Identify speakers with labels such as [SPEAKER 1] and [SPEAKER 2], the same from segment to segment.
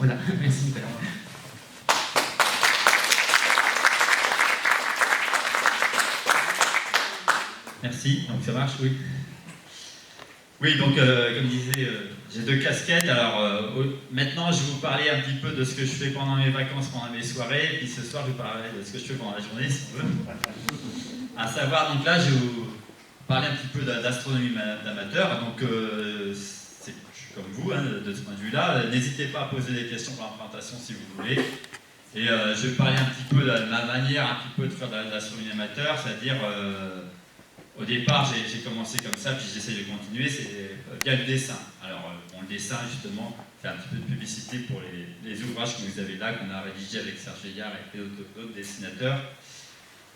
[SPEAKER 1] Voilà, merci Nicolas.
[SPEAKER 2] Merci, donc ça marche, oui. Oui, donc comme disait, j'ai deux casquettes. Alors maintenant, je vais vous parler un petit peu de ce que je fais pendant mes vacances, pendant mes soirées. Et puis ce soir, je vous parlerai de ce que je fais pendant la journée, si on veut. À savoir, donc là, je vais vous parler un petit peu d'astronomie d'amateur. Donc, je suis comme vous, hein, de ce point de vue-là. N'hésitez pas à poser des questions pour la présentation si vous voulez. Et je vais parler un petit peu de ma manière un petit peu de faire de l'astronomie amateur, c'est-à-dire... au départ, j'ai commencé comme ça, puis j'essaie de continuer, c'est via le dessin. Alors, bon, le dessin, justement, fait un petit peu de publicité pour les ouvrages que vous avez là, qu'on a rédigés avec Serge Veillard et d'autres dessinateurs.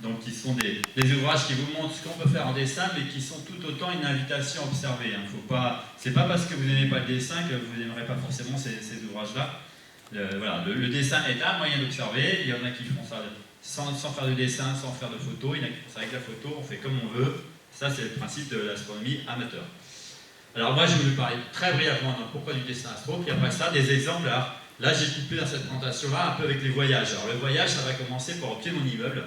[SPEAKER 2] Donc, qui sont des ouvrages qui vous montrent ce qu'on peut faire en dessin, mais qui sont tout autant une invitation à observer. Hein. C'est pas parce que vous n'aimez pas le dessin que vous n'aimerez pas forcément ces ouvrages-là. Voilà, le dessin est un moyen d'observer. Il y en a qui font ça sans faire de dessin, sans faire de photo. Il y en a qui font ça avec la photo, on fait comme on veut. Ça, c'est le principe de l'astronomie amateur. Alors moi, je vais vous parler très brièvement de pourquoi du dessin astro, puis après ça, des exemples. Alors, là, j'ai coupé dans cette présentation-là un peu avec les voyages. Alors le voyage, ça va commencer par au pied de mon immeuble,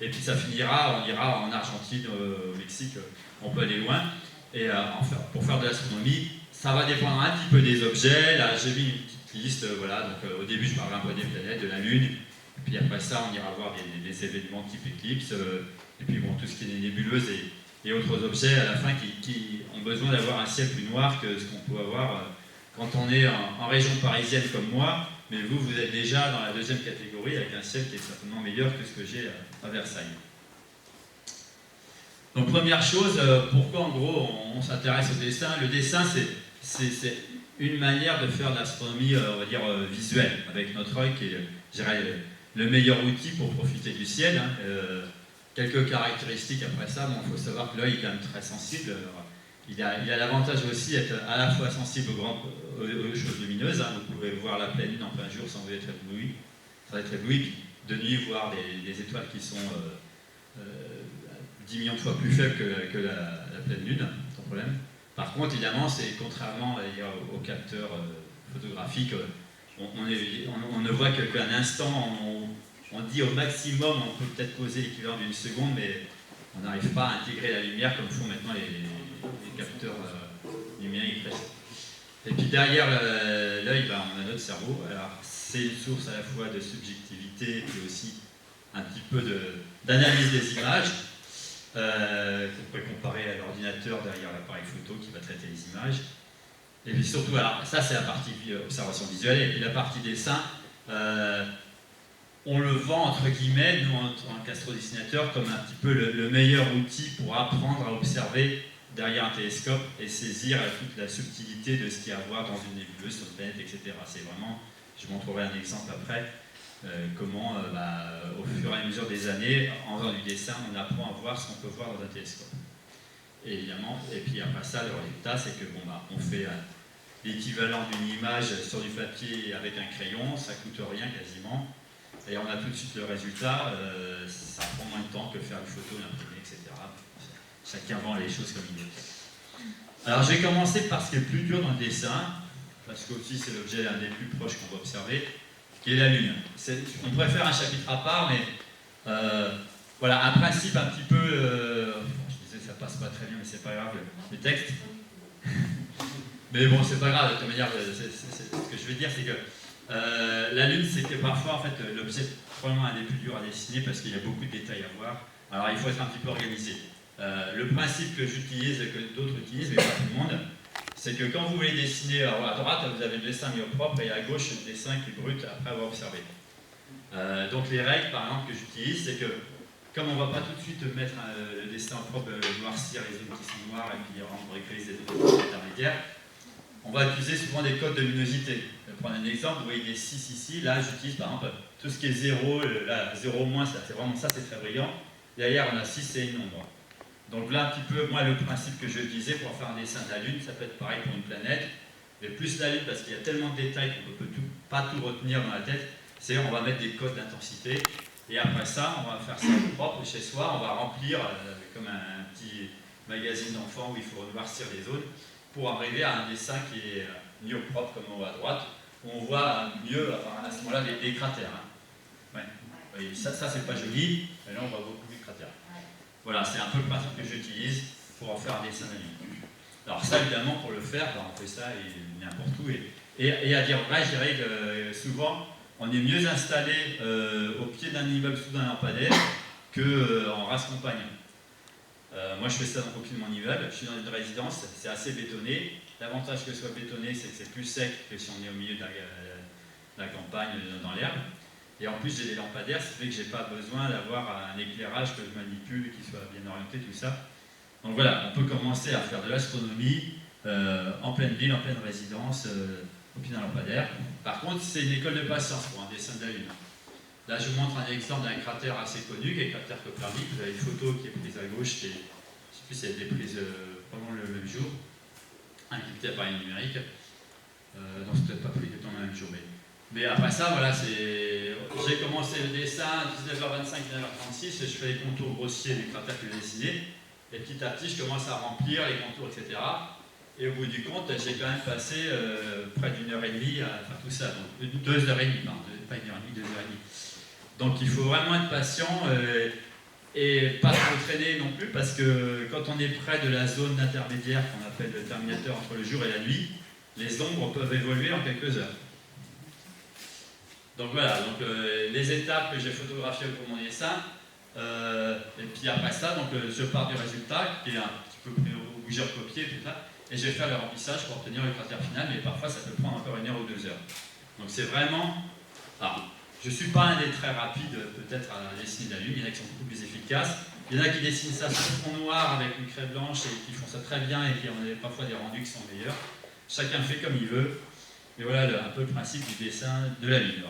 [SPEAKER 2] et puis ça finira, on ira en Argentine, au Mexique, on peut aller loin. Et pour faire de l'astronomie, ça va dépendre un petit peu des objets. Là, j'ai mis une petite liste, voilà. Donc au début, je parlerai un peu des planètes, de la Lune. Et puis après ça, on ira voir des événements type éclipse, et puis bon, tout ce qui est nébuleuse et autres objets à la fin qui ont besoin d'avoir un ciel plus noir que ce qu'on peut avoir quand on est en région parisienne comme moi, mais vous êtes déjà dans la deuxième catégorie avec un ciel qui est certainement meilleur que ce que j'ai à Versailles. Donc première chose, pourquoi en gros on s'intéresse au dessin? Le dessin, c'est une manière de faire de l'astronomie, on va dire, visuelle, avec notre œil qui est, je dirais, le meilleur outil pour profiter du ciel. Hein. Quelques caractéristiques après ça, bon, il faut savoir que l'œil est quand même très sensible. Alors, il a l'avantage aussi d'être à la fois sensible aux choses lumineuses. Hein. Vous pouvez voir la pleine lune en plein jour sans vous être ébloui. Puis de nuit, voir des étoiles qui sont 10 millions de fois plus faibles que la pleine lune, sans problème. Par contre, évidemment, c'est contrairement aux capteurs photographiques, on ne voit qu'un instant. On dit au maximum, on peut peut-être poser l'équivalent d'une seconde, mais on n'arrive pas à intégrer la lumière comme font maintenant les capteurs numériques. Et puis derrière l'œil, on a notre cerveau. Alors c'est une source à la fois de subjectivité et puis aussi un petit peu d'analyse des images. Qu'on pourrait comparer à l'ordinateur derrière l'appareil photo qui va traiter les images. Et puis surtout, alors ça c'est la partie observation visuelle, et puis la partie dessin. On le vend, entre guillemets, nous, en tant qu'astrodessinateur, comme un petit peu le meilleur outil pour apprendre à observer derrière un télescope et saisir toute la subtilité de ce qu'il y a à voir dans une nébuleuse, sur une planète, etc. C'est vraiment, je vous montrerai un exemple après, comment, au fur et à mesure des années, en faisant du dessin, on apprend à voir ce qu'on peut voir dans un télescope. Et évidemment, et puis après ça, le résultat, c'est que on fait l'équivalent d'une image sur du papier avec un crayon, ça coûte rien quasiment. Et on a tout de suite le résultat, ça prend moins de temps que faire une photo, l'imprimer, etc. Chacun vend les choses comme il veut. Alors je vais commencer par ce qui est le plus dur dans le dessin, parce que aussi c'est l'objet un des plus proches qu'on va observer, qui est la Lune. On pourrait faire un chapitre à part, mais voilà, un principe un petit peu, je disais ça passe pas très bien, mais c'est pas grave, le texte. Mais bon, c'est pas grave, de toute manière, ce que je veux dire, c'est que la Lune, c'est que parfois, en fait, l'objet est probablement un des plus durs à dessiner parce qu'il y a beaucoup de détails à voir. Alors, il faut être un petit peu organisé. Le principe que j'utilise et que d'autres utilisent, mais pas tout le monde, c'est que quand vous voulez dessiner, alors à droite, vous avez le dessin mis au propre et à gauche, le dessin qui est brut après avoir observé. Donc, les règles, par exemple, que j'utilise, c'est que comme on ne va pas tout de suite mettre le dessin au propre, noircir les zones qui sont noires et puis rendre gris les zones intermédiaires, on va utiliser souvent des codes de luminosité. Je vais prendre un exemple, vous voyez des 6 ici, là j'utilise par exemple tout ce qui est 0, là 0 moins, c'est vraiment ça, c'est très brillant. Derrière on a 6 et une ombre. Donc là un petit peu, moi le principe que je vais utiliser pour faire un dessin de la Lune, ça peut être pareil pour une planète, mais plus la Lune parce qu'il y a tellement de détails qu'on ne peut pas tout retenir dans la tête, c'est on va mettre des codes d'intensité, et après ça on va faire ça propre chez soi, on va remplir comme un petit magazine d'enfants où il faut noircir les zones, pour arriver à un dessin qui est mis au propre comme en haut à droite. où on voit mieux, enfin, à ce moment-là, les cratères. Hein. Ouais. Et ça c'est pas joli, mais là on voit beaucoup de cratères. Voilà, c'est un peu le principe que j'utilise pour en faire un dessin d'alune. Alors ça, évidemment, pour le faire, on fait ça n'importe où. Et à dire vrai, je dirais que souvent, on est mieux installé au pied d'un immeuble sous un lampadaire qu'en race campagne. Moi, je fais ça dans aucune de mon immeuble. Je suis dans une résidence, c'est assez bétonné. L'avantage que ce soit bétonné, c'est que c'est plus sec que si on est au milieu de la campagne, dans l'herbe. Et en plus, j'ai des lampadaires, ce qui fait que je n'ai pas besoin d'avoir un éclairage que je manipule, qui soit bien orienté, tout ça. Donc voilà, on peut commencer à faire de l'astronomie en pleine ville, en pleine résidence, au pied d'un lampadaire. Par contre, c'est une école de patience pour un dessin de la Lune. Là, je vous montre un exemple d'un cratère assez connu, qui est le cratère Copernic. Vous avez une photo qui est prise à gauche, je ne sais plus si elle a été prise pendant le même jour, incultée par une numérique. Donc, c'est peut-être pas pris du temps le même jour. Mais après ça, voilà, j'ai commencé le dessin à 19h25, 19h36, et je fais les contours grossiers du cratère que j'ai dessiné. Et petit à petit, je commence à remplir les contours, etc. Et au bout du compte, j'ai quand même passé près d'une heure et demie à faire tout ça. Donc 2 heures et demie, pardon, pas une heure et demie, 2 heures et demie. Donc il faut vraiment être patient et pas trop traîner non plus, parce que quand on est près de la zone intermédiaire qu'on appelle le terminateur entre le jour et la nuit, les ombres peuvent évoluer en quelques heures. Donc voilà, donc, les étapes que j'ai photographiées pour mon dessin. Et puis après ça, donc, je pars du résultat, qui est un petit peu bouger, recopier, tout ça, et je vais faire le remplissage pour obtenir le cratère final, mais parfois ça peut prendre encore 1 heure ou 2 heures. Donc c'est vraiment... Alors, je ne suis pas un des très rapides, peut-être, à dessiner la Lune, il y en a qui sont beaucoup plus efficaces. Il y en a qui dessinent ça sur fond noir avec une craie blanche et qui font ça très bien et qui ont parfois des rendus qui sont meilleurs. Chacun fait comme il veut, mais voilà un peu le principe du dessin de la Lune.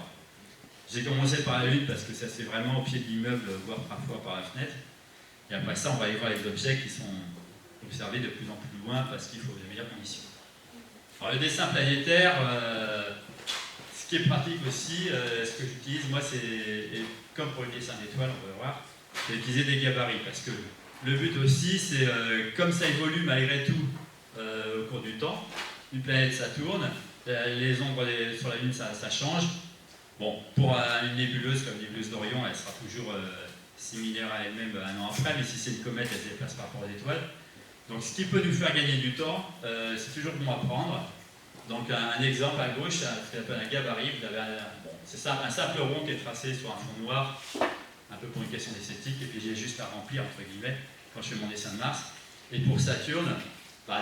[SPEAKER 2] J'ai commencé par la Lune parce que ça c'est vraiment au pied de l'immeuble, voire parfois par la fenêtre. Et après ça, on va aller voir les objets qui sont observés de plus en plus loin parce qu'il faut de meilleures conditions. Alors le dessin planétaire, ce qui est pratique aussi, ce que j'utilise, moi c'est, comme pour le dessin d'étoiles, on va voir, c'est d'utiliser des gabarits. Parce que le but aussi, c'est, comme ça évolue malgré tout au cours du temps, une planète ça tourne, les ombres sur la Lune ça change. Bon, pour une nébuleuse comme la nébuleuse d'Orion, elle sera toujours similaire à elle-même 1 an après, mais si c'est une comète, elle se déplace par rapport aux étoiles. Donc ce qui peut nous faire gagner du temps, c'est toujours bon à prendre. Donc un exemple à gauche, ce qu'on appelle un gabarit, vous avez c'est un simple rond qui est tracé sur un fond noir, un peu pour une question d'esthétique, et puis j'ai juste à remplir, entre guillemets, quand je fais mon dessin de Mars. Et pour Saturne,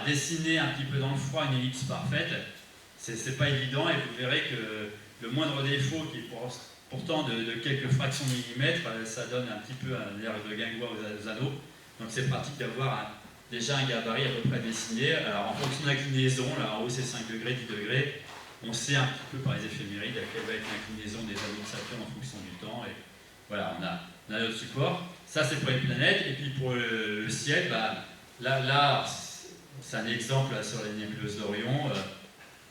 [SPEAKER 2] dessiner un petit peu dans le froid une ellipse parfaite, c'est pas évident, et vous verrez que le moindre défaut, qui est pourtant de quelques fractions de millimètres, ça donne un petit peu un air de guingois aux anneaux. Donc c'est pratique d'avoir déjà un gabarit à peu près dessiné. Alors en fonction de l'inclinaison, là en haut c'est 5 degrés, 10 degrés, on sait un petit peu par les éphémérides quelle va être l'inclinaison des anneaux de Saturne en fonction du temps. Et voilà, on a notre support. Ça c'est pour les planètes. Et puis pour le ciel, là c'est un exemple là, sur les nébuleuses d'Orion.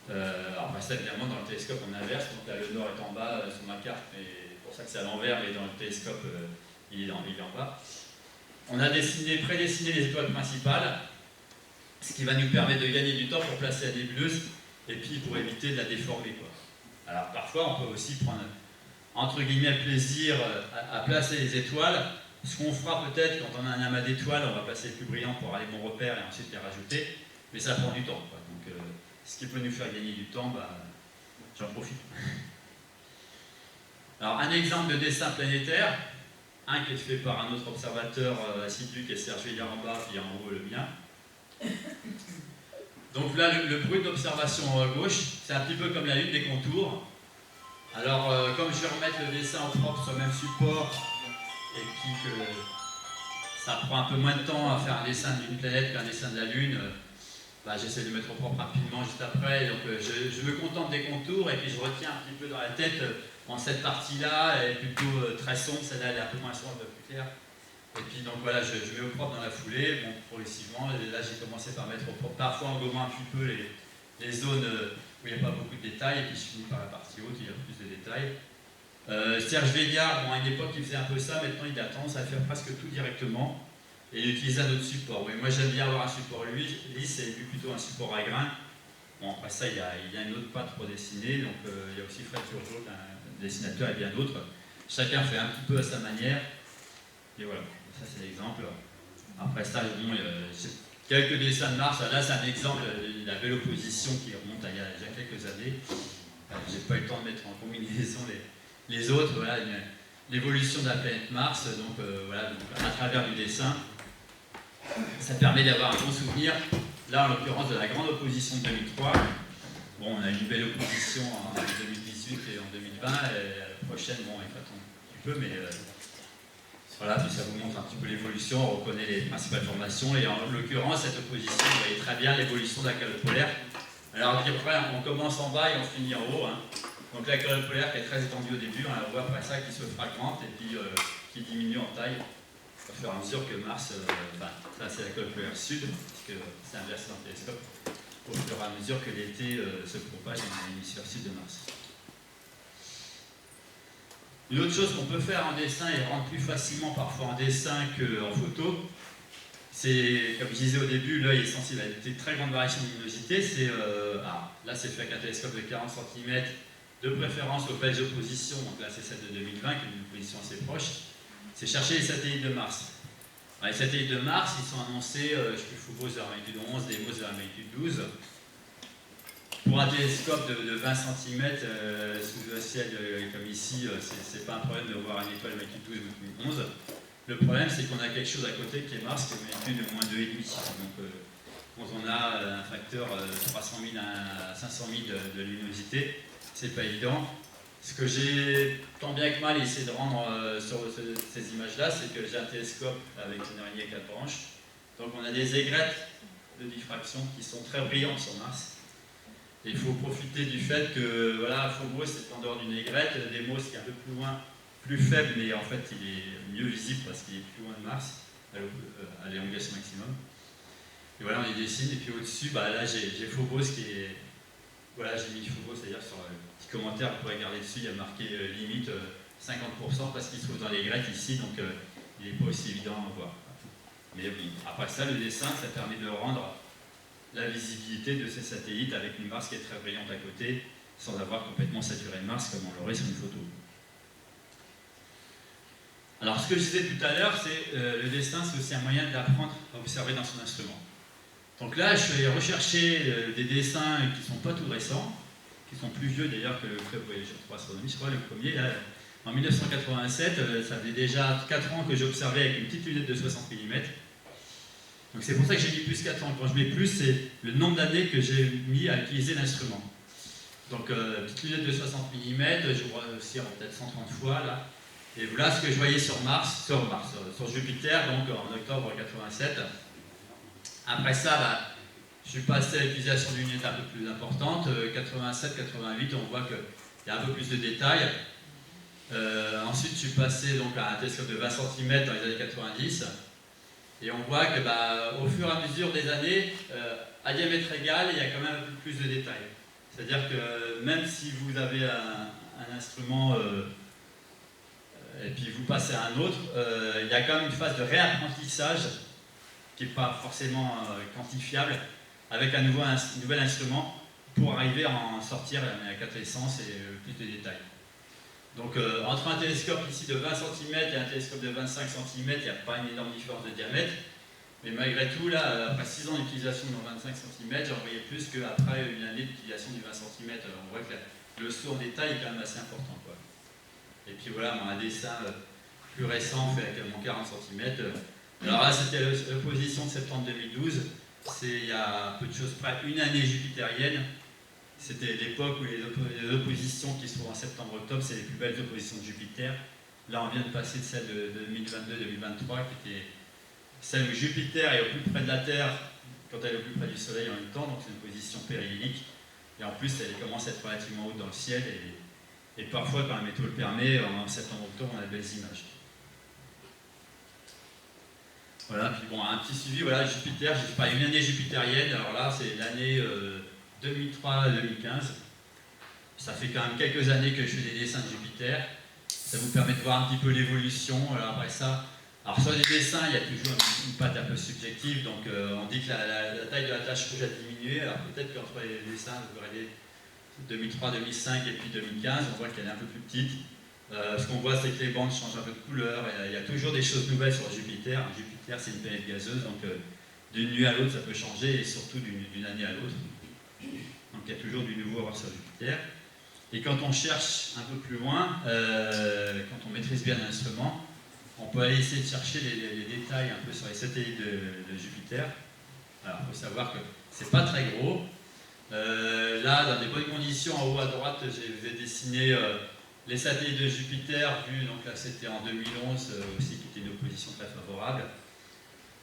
[SPEAKER 2] Alors ça évidemment dans le télescope on inverse, donc là le nord est en bas sur ma carte, mais c'est pour ça que c'est à l'envers, mais dans le télescope il est en bas. On a prédessiné les étoiles principales, ce qui va nous permettre de gagner du temps pour placer la nébuleuse et puis pour éviter de la déformer, quoi. Alors parfois on peut aussi prendre entre guillemets plaisir à placer les étoiles. Ce qu'on fera peut-être quand on a un amas d'étoiles, on va placer le plus brillant pour aller bon repère et ensuite les rajouter, mais ça prend du temps, quoi. Donc, ce qui peut nous faire gagner du temps, j'en profite. Alors, un exemple de dessin planétaire, un qui est fait par un autre observateur assidu, qui est Serge Veillard en bas, puis en haut le mien. Donc là, le bruit d'observation à gauche, c'est un petit peu comme la Lune des contours. Alors, comme je vais remettre le dessin en propre sur le même support, et puis que ça prend un peu moins de temps à faire un dessin d'une planète qu'un dessin de la Lune, j'essaie de mettre au propre rapidement juste après, donc je me contente des contours et puis je retiens un petit peu dans la tête cette partie-là, elle est plutôt très sombre, celle-là elle est un peu moins sombre, un peu plus claire. Et puis donc voilà, je mets au propre dans la foulée, progressivement, et là j'ai commencé par mettre au propre, parfois en gommant un petit peu les zones où il n'y a pas beaucoup de détails, et puis je finis par la partie haute, il y a plus de détails. Serge Veillard, à une époque il faisait un peu ça, maintenant il a tendance à faire presque tout directement. Et utiliser un autre support. Oui, moi j'aime bien avoir un support lisse et lui plutôt un support à grains. Bon, après ça, il y a une autre patte pour dessiner, donc il y a aussi Fred Turgot, un dessinateur, et bien d'autres. Chacun fait un petit peu à sa manière. Et voilà, ça c'est l'exemple. Après ça, bon, quelques dessins de Mars. Là, c'est un exemple de la belle opposition qui remonte à il y a quelques années. J'ai pas eu le temps de mettre en combinaison les autres. Voilà, l'évolution de la planète Mars. Donc, voilà, donc, à travers du dessin, ça permet d'avoir un bon souvenir. Là, en l'occurrence, de la grande opposition de 2003. Bon, on a une belle opposition en 2018 et en 2020. Et la prochaine, bon, il faut attendre un petit peu, mais voilà, puis ça vous montre un petit peu l'évolution. On reconnaît les principales formations. Et en l'occurrence, cette opposition, vous voyez très bien l'évolution de la calotte polaire. Alors, après, on commence en bas et on finit en haut. Hein. Donc, la calotte polaire qui est très étendue au début, on voit après ça qui se fragmente et puis qui diminue en taille au fur et à mesure que Mars, là c'est la calotte polaire sud, puisque c'est inversé dans le télescope, au fur et à mesure que l'été se propage dans l'hémisphère sud de Mars. Une autre chose qu'on peut faire en dessin et rendre plus facilement parfois en dessin qu'en photo, c'est, comme je disais au début, l'œil est sensible à des très grandes variations de luminosité. Là c'est fait avec un télescope de 40 cm, de préférence aux belles oppositions, donc là c'est celle de 2020 qui est une opposition assez proche. C'est chercher les satellites de Mars. Alors, les satellites de Mars, ils sont annoncés, je ne sais plus, Phobos de la magnitude 11, Deimos de la magnitude 12. Pour un télescope de 20 cm sous le ciel comme ici, c'est pas un problème de voir une étoile de magnitude 12 ou 11. Le problème, c'est qu'on a quelque chose à côté qui est Mars, qui est une magnitude de moins 2,5. Donc, quand on a un facteur 300 000 à 500 000 de luminosité, c'est pas évident. Ce que j'ai tant bien que mal essayé de rendre sur ces images-là, c'est que j'ai un télescope avec une araignée à 4 branches. Donc on a des aigrettes de diffraction qui sont très brillantes sur Mars. Et il faut profiter du fait que voilà, Phobos est en dehors d'une aigrette, Deimos qui est un peu plus loin, plus faible, mais en fait il est mieux visible parce qu'il est plus loin de Mars, à l'élongation maximum. Et voilà, on les dessine, et puis au-dessus, là j'ai Phobos qui est... Voilà, j'ai mis Phobos, c'est-à-dire sur le petit commentaire, vous pourrez regarder dessus, il y a marqué limite 50% parce qu'il se trouve dans les grettes ici, donc il n'est pas aussi évident à voir. Mais bon, après ça, le dessin, ça permet de rendre la visibilité de ces satellites avec une Mars qui est très brillante à côté, sans avoir complètement saturé Mars comme on l'aurait sur une photo. Alors, ce que je disais tout à l'heure, c'est le dessin, c'est aussi un moyen d'apprendre à observer dans son instrument. Donc là, je suis allé rechercher des dessins qui ne sont pas tout récents, qui sont plus vieux d'ailleurs que le Club Voyageur 3 Astronomie. Je crois le premier, là, en 1987, ça faisait déjà 4 ans que j'observais avec une petite lunette de 60 mm. Donc c'est pour ça que j'ai mis plus 4 ans. Quand je mets plus, c'est le nombre d'années que j'ai mis à utiliser l'instrument. Donc petite lunette de 60 mm, je vois aussi peut-être 130 fois là. Et voilà ce que je voyais sur sur Jupiter, donc en octobre 87. Après ça, je suis passé à l'utilisation d'une lunette un peu plus importante. 87-88, on voit qu'il y a un peu plus de détails. Ensuite, je suis passé donc, à un télescope de 20 cm dans les années 90. Et on voit que au fur et à mesure des années, à diamètre égal, il y a quand même un peu plus de détails. C'est-à-dire que même si vous avez un instrument et puis vous passez à un autre, il y a quand même une phase de réapprentissage qui n'est pas forcément quantifiable avec un nouvel instrument pour arriver à en sortir à 4 essences et plus de détails. Donc entre un télescope ici de 20 cm et un télescope de 25 cm, il n'y a pas une énorme différence de diamètre. Mais malgré tout, là, après 6 ans d'utilisation de 25 cm, j'en voyais plus qu'après une année d'utilisation du 20 cm. On voit que le saut en détail est quand même assez important, quoi. Et puis voilà, un dessin plus récent fait avec mon 40 cm. Alors là, c'était l'opposition de septembre 2012. C'est il y a peu de choses près, une année jupitérienne. C'était l'époque où les oppositions qui se trouvent en septembre-octobre, c'est les plus belles oppositions de Jupiter. Là, on vient de passer de celle de 2022-2023, qui était celle où Jupiter est au plus près de la Terre quand elle est au plus près du Soleil en même temps, donc c'est une position périhélique. Et en plus, elle commence à être relativement haute dans le ciel. Et parfois, quand la météo le permet, en septembre-octobre, on a de belles images. Voilà, puis bon, un petit suivi, voilà, Jupiter, j'ai pas une année jupitérienne, alors là, c'est l'année 2003-2015. Ça fait quand même quelques années que je fais des dessins de Jupiter. Ça vous permet de voir un petit peu l'évolution. Alors après ça, Alors sur les dessins, il y a toujours une patte un peu subjective, donc on dit que la taille de la tache rouge a diminué, alors peut-être qu'entre les dessins, vous regardez 2003, 2005 et puis 2015, on voit qu'elle est un peu plus petite. Ce qu'on voit, c'est que les bandes changent un peu de couleur, et il y a toujours des choses nouvelles sur Jupiter. Jupiter, c'est une planète gazeuse, donc d'une nuit à l'autre, ça peut changer, et surtout d'une année à l'autre. Donc il y a toujours du nouveau à voir sur Jupiter. Et quand on cherche un peu plus loin, quand on maîtrise bien l'instrument, on peut aller essayer de chercher les détails un peu sur les satellites de Jupiter. Alors il faut savoir que c'est pas très gros. Là, dans des bonnes conditions, en haut à droite, je vous ai dessiné les satellites de Jupiter, vus, donc là c'était en 2011 aussi, qui était une opposition très favorable,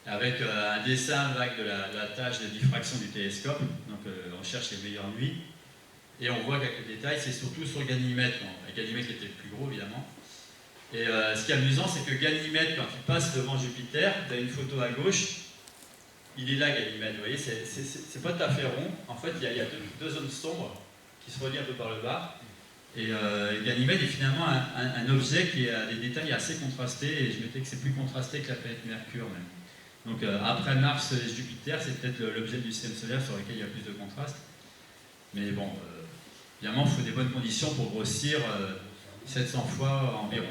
[SPEAKER 2] avec un dessin vague de la tâche de diffraction du télescope. Donc on cherche les meilleures nuits. Et on voit quelques détails, c'est surtout sur Ganymède. Ganymède était le plus gros, évidemment. Et ce qui est amusant, c'est que Ganymède, quand il passe devant Jupiter, vous avez une photo à gauche, il est là, Ganymède, vous voyez, c'est pas tout à fait rond. En fait, il y a deux zones sombres qui se relient un peu par le bas. Et Ganymède est finalement un objet qui a des détails assez contrastés, et je mettais que c'est plus contrasté que la planète Mercure même. Donc après Mars et Jupiter, c'est peut-être l'objet du système solaire sur lequel il y a plus de contraste. Mais bon, évidemment, il faut des bonnes conditions pour grossir 700 fois environ.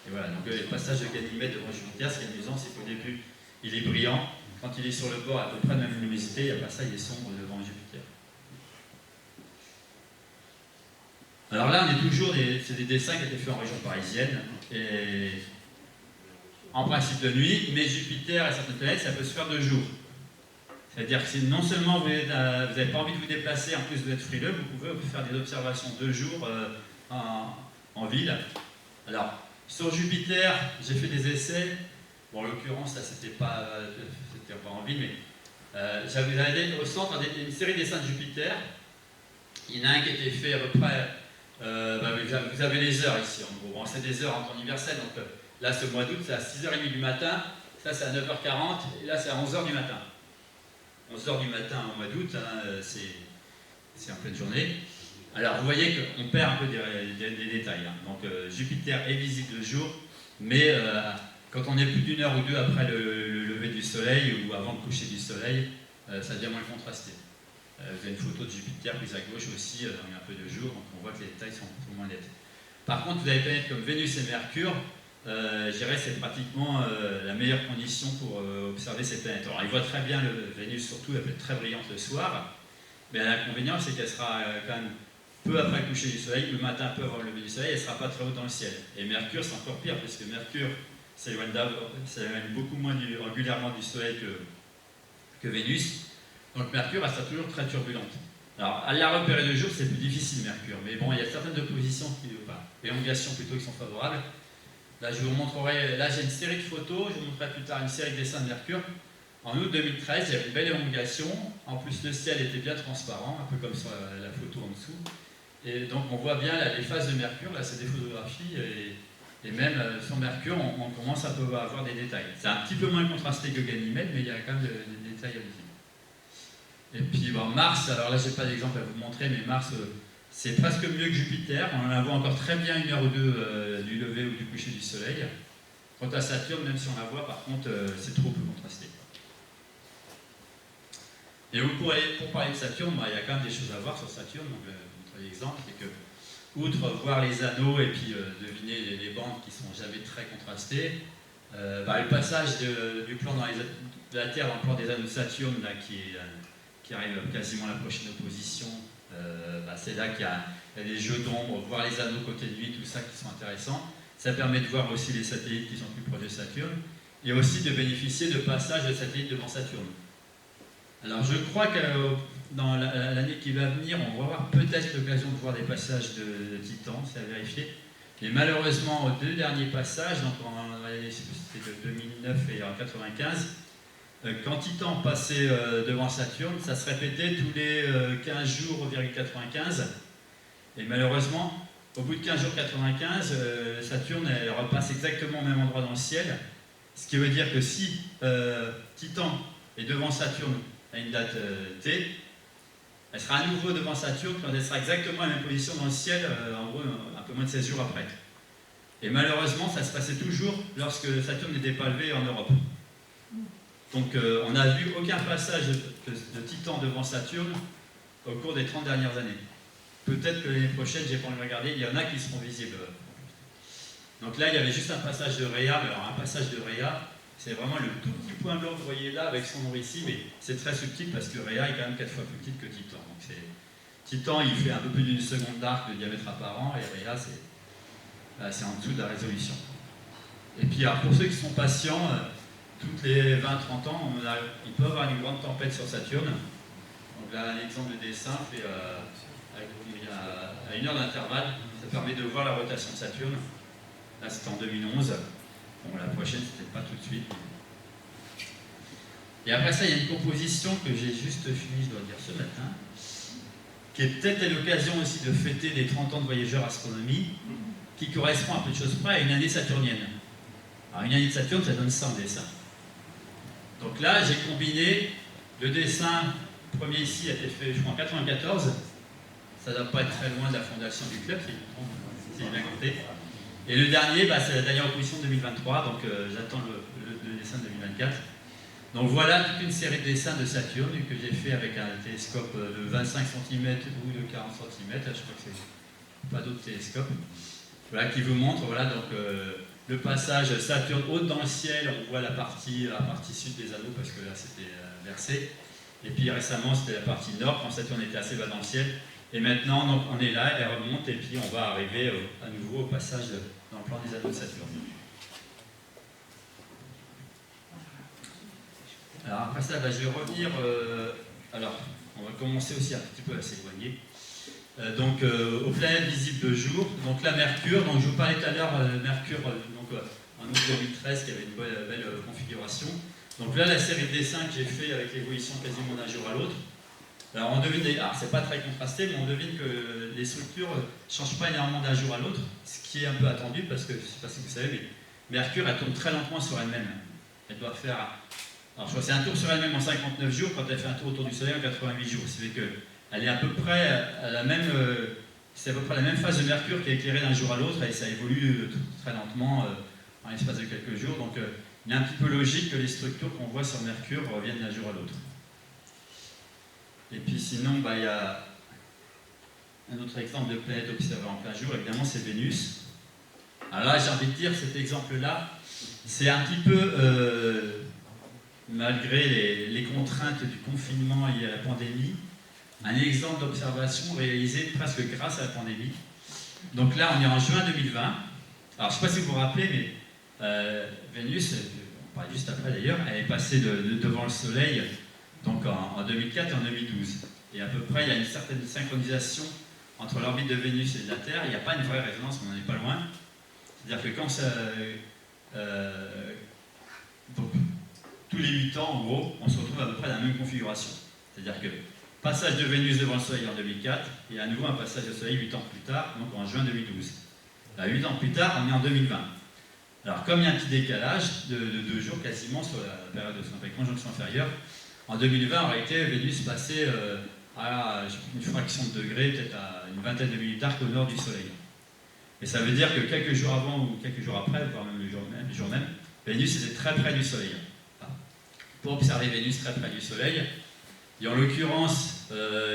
[SPEAKER 2] Et voilà, donc le passage de Ganymède devant Jupiter, ce qui est amusant, c'est qu'au début, il est brillant. Quand il est sur le bord à peu près de la même luminosité, il n'y a pas ça, il est sombre devant Jupiter. Alors là, on est toujours, c'est des dessins qui ont été faits en région parisienne, et en principe de nuit, mais Jupiter et certaines planètes, ça peut se faire de jour. C'est-à-dire que si non seulement vous n'avez pas envie de vous déplacer, en plus vous êtes frileux, vous pouvez faire des observations de jour en ville. Alors, sur Jupiter, j'ai fait des essais. Bon, en l'occurrence, là, c'était pas en ville, mais j'avais allé au centre une série de dessins de Jupiter. Il y en a un qui était fait à peu près. Vous avez les heures ici, en gros. Bon, c'est des heures en temps universel, donc là, c'est au mois d'août, c'est à 6h30 du matin. Ça, c'est à 9h40, et là, c'est à 11h du matin. 11h du matin au mois d'août, hein, c'est en pleine journée. Alors vous voyez qu'on perd un peu des détails. Hein. Donc Jupiter est visible le jour, mais quand on est plus d'une heure ou deux après le lever du soleil ou avant le coucher du soleil, ça devient moins contrasté. Vous avez une photo de Jupiter prise à gauche aussi, un peu de jour, donc on voit que les détails sont moins nets. Par contre, vous avez des planètes comme Vénus et Mercure. Je dirais que c'est pratiquement la meilleure condition pour observer ces planètes. Alors, il voit très bien Vénus, surtout, elle peut être très brillante le soir, mais l'inconvénient, c'est qu'elle sera quand même peu après le coucher du soleil, le matin peu avant le lever du soleil, elle ne sera pas très haute dans le ciel. Et Mercure, c'est encore pire, parce que Mercure s'éloigne beaucoup moins régulièrement du soleil que Vénus. Donc Mercure, elle sera toujours très turbulente. Alors, à la repérer de jour, c'est plus difficile, Mercure, mais bon, il y a certaines oppositions, élongations plutôt, qui sont favorables. Là, je vous montrerai, là j'ai une série de photos, je vous montrerai plus tard une série de dessins de Mercure. En août 2013, il y avait une belle élongation, en plus le ciel était bien transparent, un peu comme sur la photo en dessous. Et donc on voit bien là, les phases de Mercure, là c'est des photographies, et même sur Mercure, on commence à avoir des détails. C'est un petit peu moins contrasté que Ganymède, mais il y a quand même des détails visibles. Et puis bon, Mars, alors là j'ai pas d'exemple à vous montrer, mais Mars, c'est presque mieux que Jupiter, on la voit encore très bien une heure ou deux du lever ou du coucher du soleil. Quant à Saturne, même si on la voit, par contre, c'est trop peu contrasté. Et pour parler de Saturne, il y a quand même des choses à voir sur Saturne. Donc, notre exemple, c'est que, outre voir les anneaux et puis deviner les bandes qui ne sont jamais très contrastées, le passage du plan de la Terre dans le plan des anneaux de Saturne, là, qui arrive quasiment à la prochaine opposition, c'est là qu'il y a des jeux d'ombre, voir les anneaux côté de nuit, tout ça qui sont intéressants. Ça permet de voir aussi les satellites qui sont plus proches de Saturne, et aussi de bénéficier de passages de satellites devant Saturne. Alors je crois que dans l'année qui va venir, on va avoir peut-être l'occasion de voir des passages de Titan, c'est à vérifier. Mais malheureusement, aux deux derniers passages, donc c'était de 2009 et en 1995, quand Titan passait devant Saturne, ça se répétait tous les 15 jours, 95. Et malheureusement, au bout de 15 jours 95, Saturne elle repasse exactement au même endroit dans le ciel. Ce qui veut dire que si Titan est devant Saturne à une date T, elle sera à nouveau devant Saturne quand elle sera exactement à la même position dans le ciel, en gros un peu moins de 16 jours après. Et malheureusement, ça se passait toujours lorsque Saturne n'était pas levé en Europe. Donc on n'a vu aucun passage de Titan devant Saturne au cours des 30 dernières années. Peut-être que l'année prochaine, j'ai pas envie de regarder, il y en a qui seront visibles. Donc là, il y avait juste un passage de Rhea, mais alors un passage de Rhea, c'est vraiment le tout petit point blanc que vous voyez là avec son nom ici, mais c'est très subtil parce que Rhea est quand même 4 fois plus petite que Titan. Donc Titan, il fait un peu plus d'une seconde d'arc de diamètre apparent, et Rhea, c'est en dessous de la résolution. Et puis, alors, pour ceux qui sont patients, toutes les 20-30 ans, on peut avoir une grande tempête sur Saturne. Donc là, un exemple de dessin fait à 1 heure d'intervalle, ça permet de voir la rotation de Saturne. Là, c'était en 2011. Bon, la prochaine, c'était pas tout de suite. Et après ça, il y a une composition que j'ai juste finie, je dois dire, ce matin, qui est peut-être l'occasion aussi de fêter les 30 ans de Voyageurs Astronomie, qui correspond à peu de choses près à une année saturnienne. Alors, une année de Saturne, ça donne 100 dessins. Donc là, j'ai combiné le dessin, le premier ici a été fait, je crois, en 1994. Ça ne doit pas être très loin de la fondation du club, si j'ai bien compté. Et le dernier, c'est la dernière opposition de 2023, donc j'attends le dessin de 2024. Donc voilà toute une série de dessins de Saturne que j'ai fait avec un télescope de 25 cm ou de 40 cm, je crois que c'est pas d'autres télescopes. Voilà, qui vous montre, voilà, donc le passage Saturne haute dans le ciel, on voit la partie sud des anneaux parce que là c'était versé. Et puis récemment c'était la partie nord quand Saturne était assez bas dans le ciel. Et maintenant donc, on est là, elle remonte et puis on va arriver à nouveau au passage dans le plan des anneaux de Saturne. Alors après ça, je vais revenir. Alors, on va commencer aussi un petit peu à s'éloigner. Donc aux planètes visibles de jour, donc là Mercure, donc je vous parlais tout à l'heure Mercure en août 2013 qui avait une belle configuration. Donc là la série de dessins que j'ai fait avec l'évolution quasiment d'un jour à l'autre. Alors on devine, c'est pas très contrasté, mais on devine que les structures ne changent pas énormément d'un jour à l'autre, ce qui est un peu attendu parce que je ne sais pas si vous savez, mais Mercure elle tourne très lentement sur elle-même. Elle doit faire, alors je crois que c'est un tour sur elle-même en 59 jours quand elle fait un tour autour du Soleil en 88 jours. C'est que elle est à peu près à la même, c'est à peu près la même phase de Mercure qui est éclairée d'un jour à l'autre et ça évolue très lentement en l'espace de quelques jours. Donc il est un petit peu logique que les structures qu'on voit sur Mercure reviennent d'un jour à l'autre. Et puis sinon, il y a un autre exemple de planète observée en plein jour, évidemment c'est Vénus. Alors là, j'ai envie de dire, cet exemple-là, c'est un petit peu, malgré les contraintes du confinement liées à la pandémie, un exemple d'observation réalisé presque grâce à la pandémie. Donc là, on est en juin 2020. Alors, je ne sais pas si vous vous rappelez, mais Vénus, on parlait juste après d'ailleurs, elle est passée devant le Soleil donc en 2004 et en 2012. Et à peu près, il y a une certaine synchronisation entre l'orbite de Vénus et de la Terre. Il n'y a pas une vraie résonance, mais on n'en est pas loin. C'est-à-dire que quand ça... donc, tous les 8 ans, en gros, on se retrouve à peu près dans la même configuration. C'est-à-dire que passage de Vénus devant le Soleil en 2004 et à nouveau un passage de Soleil 8 ans plus tard, donc en juin 2012. Là, 8 ans plus tard, on est en 2020. Alors, comme il y a un petit décalage de 2 jours quasiment sur la période de ce qu'on appelle conjonction inférieure, en 2020, en réalité, Vénus passait à une fraction de degré, peut-être à une vingtaine de minutes d'arc au nord du Soleil. Et ça veut dire que quelques jours avant ou quelques jours après, voire même le jour même, Vénus était très près du Soleil. Pour observer Vénus très près du Soleil, et en l'occurrence,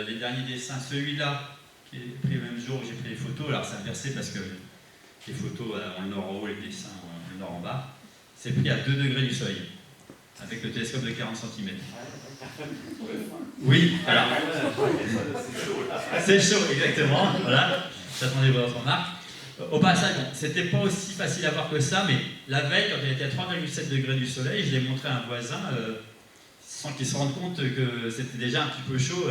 [SPEAKER 2] les derniers dessins, celui-là, qui est pris le même jour où j'ai pris les photos, alors c'est inversé parce que les photos ont le nord en haut, les dessins ont le nord en bas, c'est pris à 2 degrés du Soleil, avec le télescope de 40 cm. Oui, alors. C'est chaud, exactement, voilà, j'attendais votre remarque. Au passage, c'était pas aussi facile à voir que ça, mais la veille, quand elle était à 3,7 degrés du Soleil, je l'ai montré à un voisin, sans qu'il se rende compte que c'était déjà un petit peu chaud.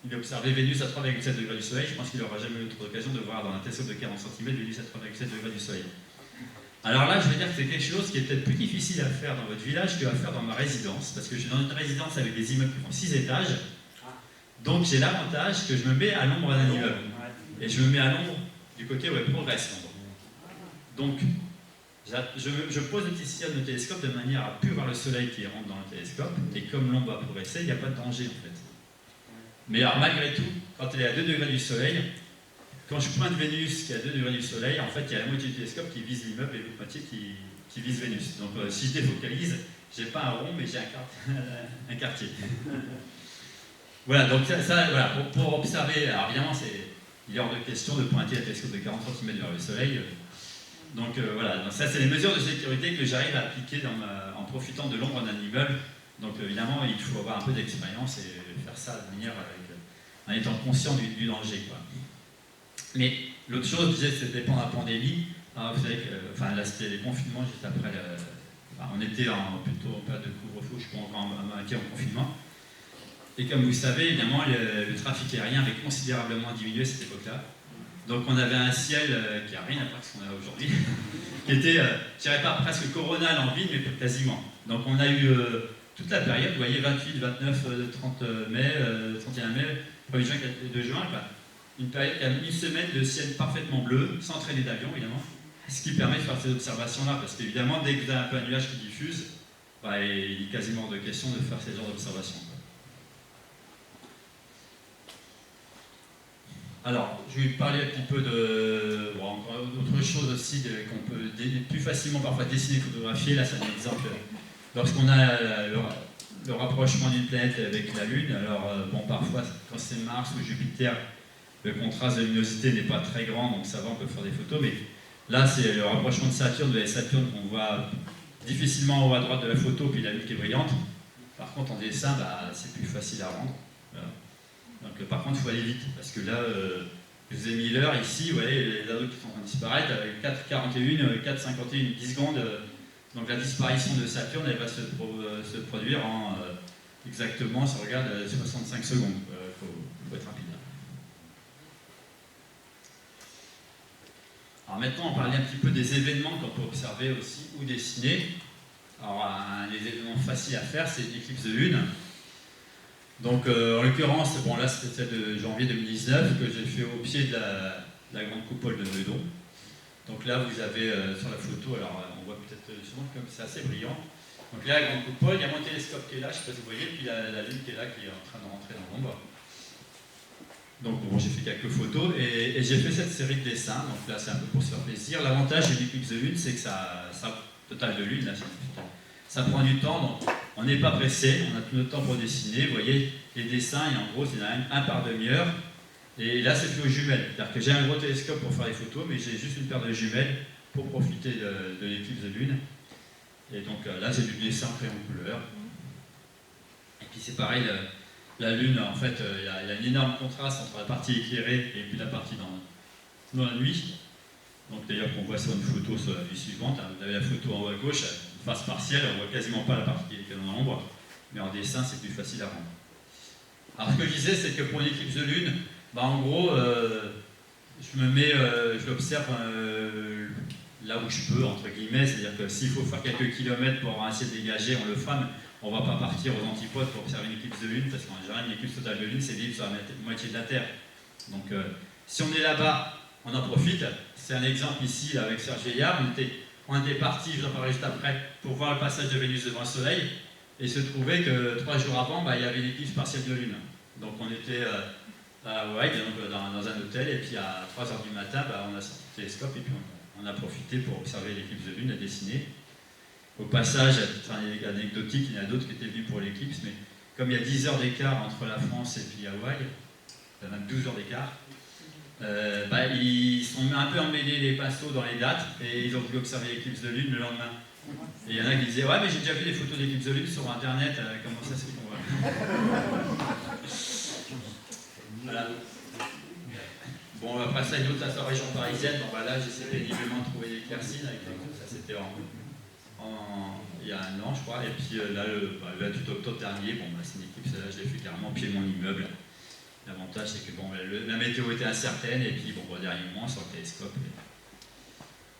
[SPEAKER 2] Il a observé Vénus à 3,7 degrés du Soleil. Je pense qu'il n'aura jamais eu d'autre occasion de voir dans un télescope de 40 cm Vénus à 3,7 degrés du Soleil. Alors là, je vais dire que c'est quelque chose qui est peut-être plus difficile à faire dans votre village qu'à faire dans ma résidence, parce que je suis dans une résidence avec des immeubles qui font 6 étages. Donc j'ai l'avantage que je me mets à l'ombre d'un immeuble. Et je me mets à l'ombre du côté où elle progresse l'ombre. Donc, je pose le petit télescope de manière à plus voir le soleil qui rentre dans le télescope, et comme l'ombre va progresser, il n'y a pas de danger en fait. Mais alors malgré tout, quand elle est à 2 degrés du soleil, quand je pointe Vénus qui est à 2 degrés du Soleil, en fait, il y a la moitié du télescope qui vise l'immeuble et l'autre moitié qui vise Vénus. Donc, si je défocalise, j'ai pas un rond, mais j'ai un quartier. Voilà, donc voilà, pour observer, alors évidemment, il est hors de question de pointer un télescope de 40 cm vers le Soleil. Donc voilà, donc ça c'est les mesures de sécurité que j'arrive à appliquer en profitant de l'ombre d'un immeuble. Donc évidemment, il faut avoir un peu d'expérience et faire ça de manière en étant conscient du danger, quoi. Mais l'autre chose, je disais, c'était pendant la pandémie. Alors, vous savez que, enfin là c'était les confinements juste après. On était plutôt en période de couvre-feu, je suis pas encore en confinement. Et comme vous savez, évidemment, le trafic aérien avait considérablement diminué à cette époque-là. Donc on avait un ciel qui n'a rien à voir avec ce qu'on a aujourd'hui, qui était, je dirais pas presque coronal en ville, mais quasiment. Donc on a eu toute la période, vous voyez, 28, 29, 30 mai, 31 mai, 1er juin, 2 juin, quoi. Une période qui a une semaine de ciel parfaitement bleu, sans traîner d'avion évidemment, ce qui permet de faire ces observations-là, parce qu'évidemment, dès que vous avez un peu un nuage qui diffuse, bah, il est quasiment hors de question de faire ces genres d'observations. Alors, je vais vous parler un petit peu de autre chose aussi qu'on peut plus facilement parfois dessiner, photographier. Là, c'est un exemple. Lorsqu'on a le rapprochement d'une planète avec la Lune, alors bon, parfois, quand c'est Mars ou Jupiter, le contraste de luminosité n'est pas très grand, donc ça va, on peut faire des photos. Mais là, c'est le rapprochement de Saturne, de la Saturne qu'on voit difficilement en haut à droite de la photo, puis la Lune qui est brillante. Par contre, en dessin, bah, c'est plus facile à rendre. Voilà. Donc, par contre, il faut aller vite, parce que là, je vous ai mis l'heure ici, vous voyez, les anneaux qui sont en train de disparaître, avec 4,41, 4,51, 10 secondes. Donc la disparition de Saturne, elle va se produire en exactement, si on regarde, 65 secondes. Il faut être rapide. Alors maintenant, on parlait un petit peu des événements qu'on peut observer aussi ou dessiner. Alors, les événements faciles à faire, c'est l'éclipse de lune. Donc, en l'occurrence, bon, là, c'était celle de janvier 2019 que j'ai fait au pied de la grande coupole de Meudon. Donc là, vous avez sur la photo, alors on voit peut-être souvent comme c'est assez brillant. Donc là, la grande coupole, il y a mon télescope qui est là, je ne sais pas si vous voyez, puis la Lune qui est là, qui est en train de rentrer dans l'ombre. Donc bon, j'ai fait quelques photos et j'ai fait cette série de dessins. Donc là, c'est un peu pour se faire plaisir. L'avantage de l'éclipse de lune, c'est que ça total de lune, là, ça prend du temps. Donc on n'est pas pressé, on a tout notre temps pour dessiner. Vous voyez, les dessins, et en gros, c'est un par demi-heure. Et là, c'est fait aux jumelles. C'est-à-dire que j'ai un gros télescope pour faire les photos, mais j'ai juste une paire de jumelles pour profiter de l'éclipse de lune. Et donc là, c'est du dessin crayon couleur. Et puis c'est pareil. La Lune, en fait, il y a un énorme contraste entre la partie éclairée et puis la partie dans la nuit. Donc d'ailleurs, qu'on voit sur une photo sur la vue suivante, vous avez la photo en haut à gauche, face partielle, on ne voit quasiment pas la partie qui est dans l'ombre, mais en dessin, c'est plus facile à rendre. Alors ce que je disais, c'est que pour une éclipse de Lune, bah, en gros, je l'observe là où je peux, entre guillemets, c'est-à-dire que s'il faut faire quelques kilomètres pour essayer de dégager, on le fera. On ne va pas partir aux antipodes pour observer une éclipse de lune, parce qu'en général, une éclipse totale de lune, c'est visible sur la moitié de la Terre. Donc, si on est là-bas, on en profite. C'est un exemple ici là, avec Serge Veillard. On était parti, je vous en parlerai juste après, pour voir le passage de Vénus devant le Soleil. Et il se trouvait que 3 jours avant, bah, il y avait une éclipse partielle de lune. Donc, on était à Hawaï, dans un hôtel, et puis à 3h du matin, bah, on a sorti le télescope, et puis on a profité pour observer l'éclipse de lune, à dessiner. Au passage, à titre anecdotique, il y en a d'autres qui étaient venus pour l'éclipse, mais comme il y a 10 heures d'écart entre la France et puis Hawaï, il y a même 12 heures d'écart, bah, ils sont un peu emmêlés les pinceaux dans les dates et ils ont voulu observer l'éclipse de lune le lendemain. Et il y en a qui disaient « Ouais, mais j'ai déjà vu des photos d'éclipse de lune sur internet, comment ça se fait qu'on voit ?» Voilà. Bon, après ça, une autre à sa région parisienne, bon, bah, là j'essaie péniblement de trouver des éclaircies, ça c'était il y a un an, je crois, et puis là, le 28 octobre dernier, bon, bah, c'est une éclipse, là, je l'ai fait carrément au pied de mon immeuble. L'avantage, c'est que bon, la météo était incertaine, et puis bon, dernier moment, sur le télescope.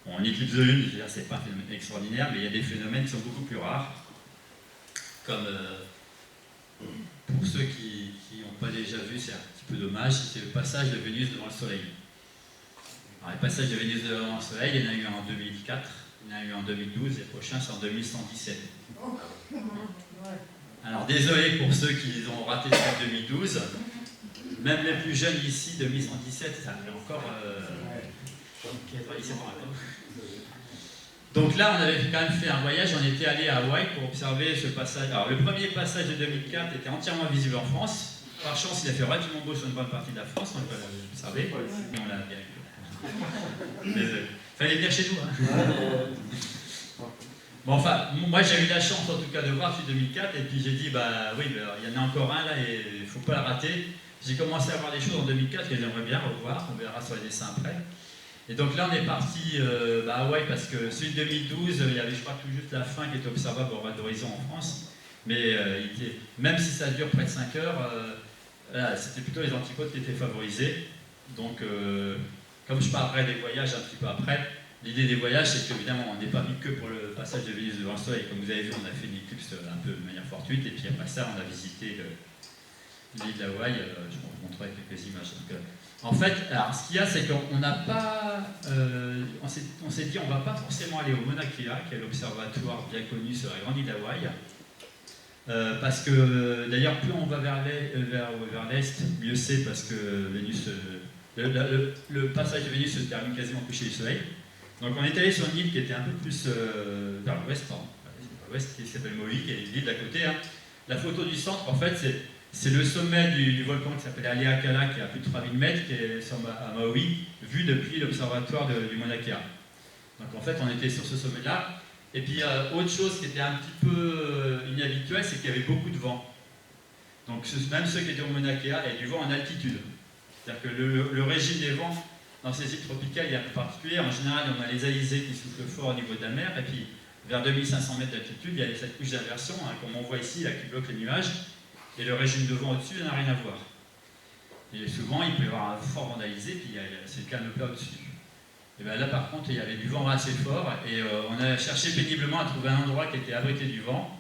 [SPEAKER 2] Bon, une éclipse de lune, c'est pas un phénomène extraordinaire, mais il y a des phénomènes qui sont beaucoup plus rares, comme pour ceux qui n'ont pas déjà vu, c'est un petit peu dommage, c'est le passage de Vénus devant le Soleil. Alors, le passage de Vénus devant le Soleil, il y en a eu en 2004. Il y en a eu en 2012 et le prochain c'est en 2117. Alors désolé pour ceux qui ont raté ça en 2012, Même les plus jeunes ici, de 1817, ça fait encore 97 ans. Donc là, on avait quand même fait un voyage, on était allé à Hawaï pour observer ce passage. Alors le premier passage de 2004 était entièrement visible en France. Par chance, il a fait relativement beau sur une bonne partie de la France, on peut l'observer, mais on l'a bien vu. Mais fallait venir chez nous. Hein. Bon, enfin, moi j'ai eu la chance en tout cas de voir celui 2004, et puis j'ai dit, bah oui, bah, il y en a encore un là, et il ne faut pas le rater. J'ai commencé à voir des choses en 2004 que j'aimerais bien revoir, on verra sur les dessins après. Et donc là, on est parti à Hawaï parce que celui de 2012, il y avait, je crois, tout juste la fin qui était observable au ras d'horizon en France. Mais même si ça dure près de 5 heures, c'était plutôt les antipodes qui étaient favorisés. Donc, comme je parlerai des voyages un petit peu après, l'idée des voyages, c'est qu'évidemment, on n'est pas venu que pour le passage de Vénus devant le Soleil. Comme vous avez vu, on a fait une éclipse un peu de manière fortuite. Et puis après ça, on a visité l'île d'Hawaï. Je vous montrerai quelques images. Donc, en fait, alors, ce qu'il y a, c'est qu'on n'a pas. On s'est dit, on ne va pas forcément aller au Mauna Kea, qui est l'observatoire bien connu sur la grande île d'Hawaï. Parce que, d'ailleurs, plus on va vers l'est, mieux c'est, parce que Vénus, le passage de Vénus se termine quasiment au coucher du Soleil. Donc, on est allé sur une île qui était un peu plus vers l'ouest, qui s'appelle Maui, qui est l'île d'à côté. Hein. La photo du centre, en fait, c'est le sommet du volcan qui s'appelle Haleakala, qui est à plus de 3000 mètres, qui est à Maui, vu depuis l'observatoire du Mauna Kea. Donc en fait, on était sur ce sommet-là. Et puis autre chose qui était un petit peu inhabituelle, c'est qu'il y avait beaucoup de vent. Donc même ceux qui étaient au Mauna Kea, il y a du vent en altitude. C'est-à-dire que le régime des vents dans ces îles tropicales est un peu particulier. En général, on a les alizés qui soufflent fort au niveau de la mer, et puis vers 2500 mètres d'altitude, il y a cette couche d'inversion, hein, comme on voit ici, là, qui bloque les nuages. Et le régime de vent au-dessus n'a rien à voir. Et souvent, il peut y avoir un fort vent d'alizé, puis c'est le canopée au-dessus. Et bien là, par contre, il y avait du vent assez fort, et on a cherché péniblement à trouver un endroit qui était abrité du vent.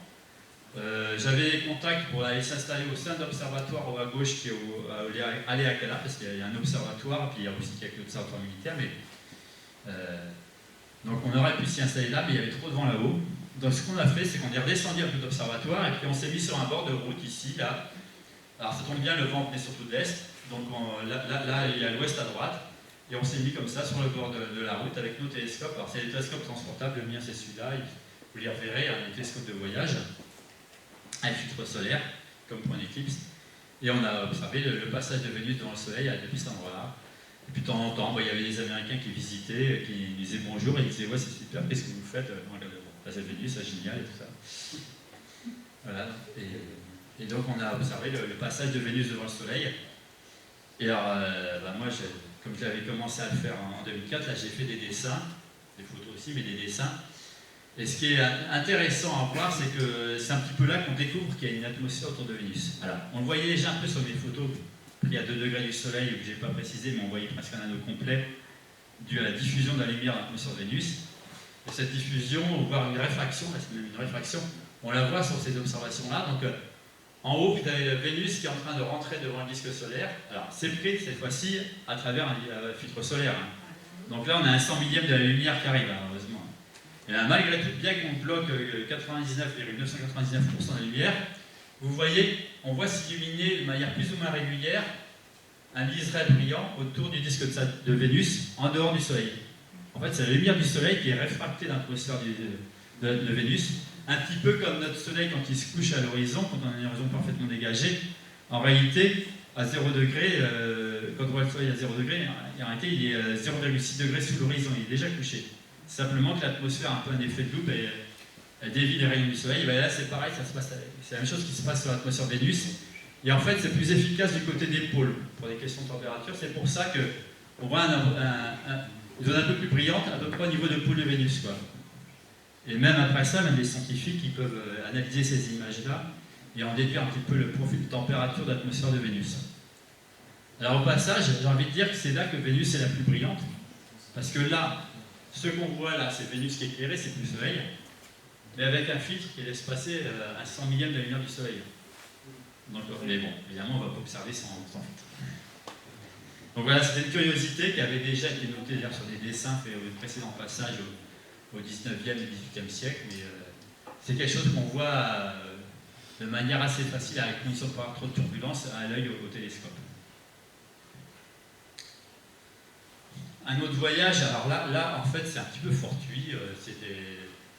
[SPEAKER 2] J'avais des contacts pour aller s'installer au sein de l'observatoire à gauche, qui est à Haleakala, parce qu'il y a un observatoire, puis il y a aussi quelques observatoires militaires. Donc on aurait pu s'y installer là, mais il y avait trop de vent là-haut. Donc ce qu'on a fait, c'est qu'on est redescendu un peu d'observatoire et puis on s'est mis sur un bord de route ici, là. Alors ça tombe bien, le vent venait surtout de l'est, donc là il y a l'ouest à droite, et on s'est mis comme ça sur le bord de la route avec nos télescopes. Alors c'est des télescopes transportables, le mien c'est celui-là, vous les reverrez, un télescope de voyage, un filtre solaire, comme pour une éclipse, et on a observé le passage de Vénus devant le Soleil depuis cet endroit-là. Et puis de temps en temps, il y avait des Américains qui visitaient, qui nous disaient bonjour, et ils disaient ouais c'est super, qu'est-ce que vous faites? C'est Vénus, c'est génial et tout ça. Voilà. Et donc on a observé le passage de Vénus devant le Soleil. Et alors, moi, comme j'avais commencé à le faire en 2004, là j'ai fait des dessins, des photos aussi, mais des dessins. Et ce qui est intéressant à voir, c'est que c'est un petit peu là qu'on découvre qu'il y a une atmosphère autour de Vénus. Alors, on le voyait déjà un peu sur mes photos, pris à 2 degrés du Soleil, que je n'ai pas précisé, mais on voyait presque un anneau complet, dû à la diffusion de la lumière dans l'atmosphère de Vénus. Et cette diffusion, voire une réfraction, c'est même une réfraction, on la voit sur ces observations-là. Donc en haut, vous avez Vénus qui est en train de rentrer devant le disque solaire. Alors c'est pris cette fois-ci à travers un filtre solaire. Hein. Donc là, on a un 100 millième de la lumière qui arrive, hein, heureusement. Et là, malgré tout, bien qu'on bloque 99,999% de la lumière, vous voyez, on voit s'illuminer de manière plus ou moins régulière un liseré brillant autour du disque de Vénus en dehors du Soleil. En fait, c'est la lumière du Soleil qui est réfractée dans l'atmosphère de Vénus, un petit peu comme notre Soleil quand il se couche à l'horizon, quand on a un horizon parfaitement dégagé. En réalité, à 0 degré, quand on voit le Soleil à 0 degré, en réalité, il est 0,6 degrés sous l'horizon, il est déjà couché. Simplement que l'atmosphère a un peu un effet de loupe et elle dévie les rayons du Soleil. Et bien là, c'est pareil, c'est la même chose qui se passe sur l'atmosphère de Vénus. Et en fait, c'est plus efficace du côté des pôles pour des questions de température. C'est pour ça qu'on voit une zone un peu plus brillante, à peu près au niveau de pôle de Vénus, quoi. Et même après ça, même les scientifiques qui peuvent analyser ces images-là et en déduire un petit peu le profil de température de l'atmosphère de Vénus. Alors au passage, j'ai envie de dire que c'est là que Vénus est la plus brillante, parce que là, ce qu'on voit là, c'est Vénus qui est éclairée, c'est plus le Soleil, mais avec un filtre qui laisse passer un 100 millième de la lumière du Soleil. Donc, mais bon, évidemment, on ne va pas observer sans filtre. Donc voilà, c'était une curiosité qui avait déjà été notée sur des dessins faits au précédent passage au 19e et 18e siècle, mais c'est quelque chose qu'on voit de manière assez facile, avec conditions de pas avoir trop de turbulence, à l'œil au télescope. un autre voyage, alors là en fait c'est un petit peu fortuit,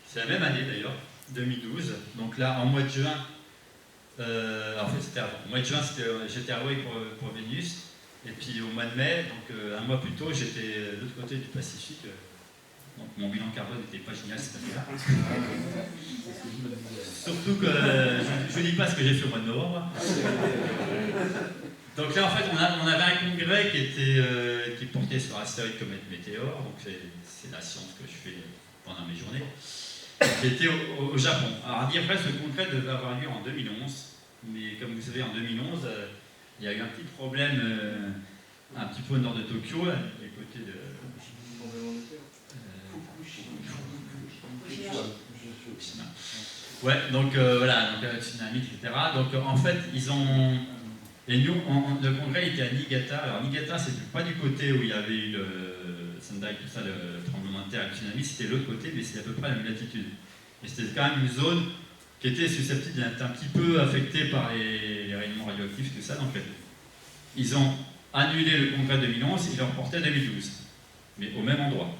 [SPEAKER 2] c'est la même année d'ailleurs, 2012, donc là en mois de juin, en fait c'était avant, au mois de juin j'étais à Hawaï pour Vénus, et puis au mois de mai, donc un mois plus tôt, j'étais de l'autre côté du Pacifique, donc mon bilan carbone n'était pas génial cette année-là. Surtout que je ne dis pas ce que j'ai fait au mois de novembre. Donc là, en fait, on avait un congrès qui portait sur astéroïdes, comètes, météores, donc c'est la science que je fais pendant mes journées, qui était au Japon. Alors, à dire vrai, ce congrès devait avoir lieu en 2011, mais comme vous savez, en 2011, il y a eu un petit problème un petit peu au nord de Tokyo, à côté de... Ouais, donc voilà, donc tsunami, etc. Donc en fait, ils ont... Et nous, le congrès était à Niigata. Alors Niigata, c'était pas du côté où il y avait eu le Sendai, tout ça, le tremblement de terre et le tsunami, c'était l'autre côté, mais c'était à peu près la même latitude. Et c'était quand même une zone qui était susceptible d'être un petit peu affectée par les rayonnements radioactifs, tout ça. Donc ils ont annulé le congrès 2011 et ils l'ont reporté 2012, mais au même endroit.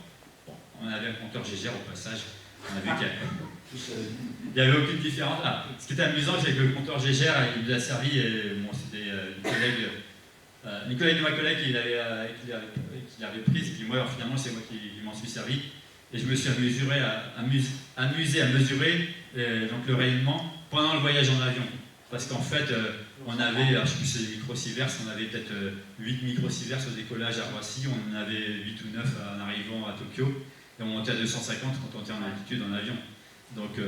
[SPEAKER 2] Bon, on avait un compteur Gégère au passage, on a vu qu'il n'y avait aucune différence. Ah, ce qui était amusant, c'est que le compteur Gégère, il nous a servi, et bon, c'était une collègue de ma collègue qui l'avait prise, et puis moi, alors, finalement, c'est moi qui m'en suis servi. Et je me suis amusé à mesurer donc, le rayonnement pendant le voyage en avion. Parce qu'en fait, on avait, alors, je ne sais plus si c'est des microsieverts, on avait peut-être 8 microsieverts au décollage à Roissy, on en avait 8 ou 9 en arrivant à Tokyo, et on montait à 250 quand on était en altitude en avion. Donc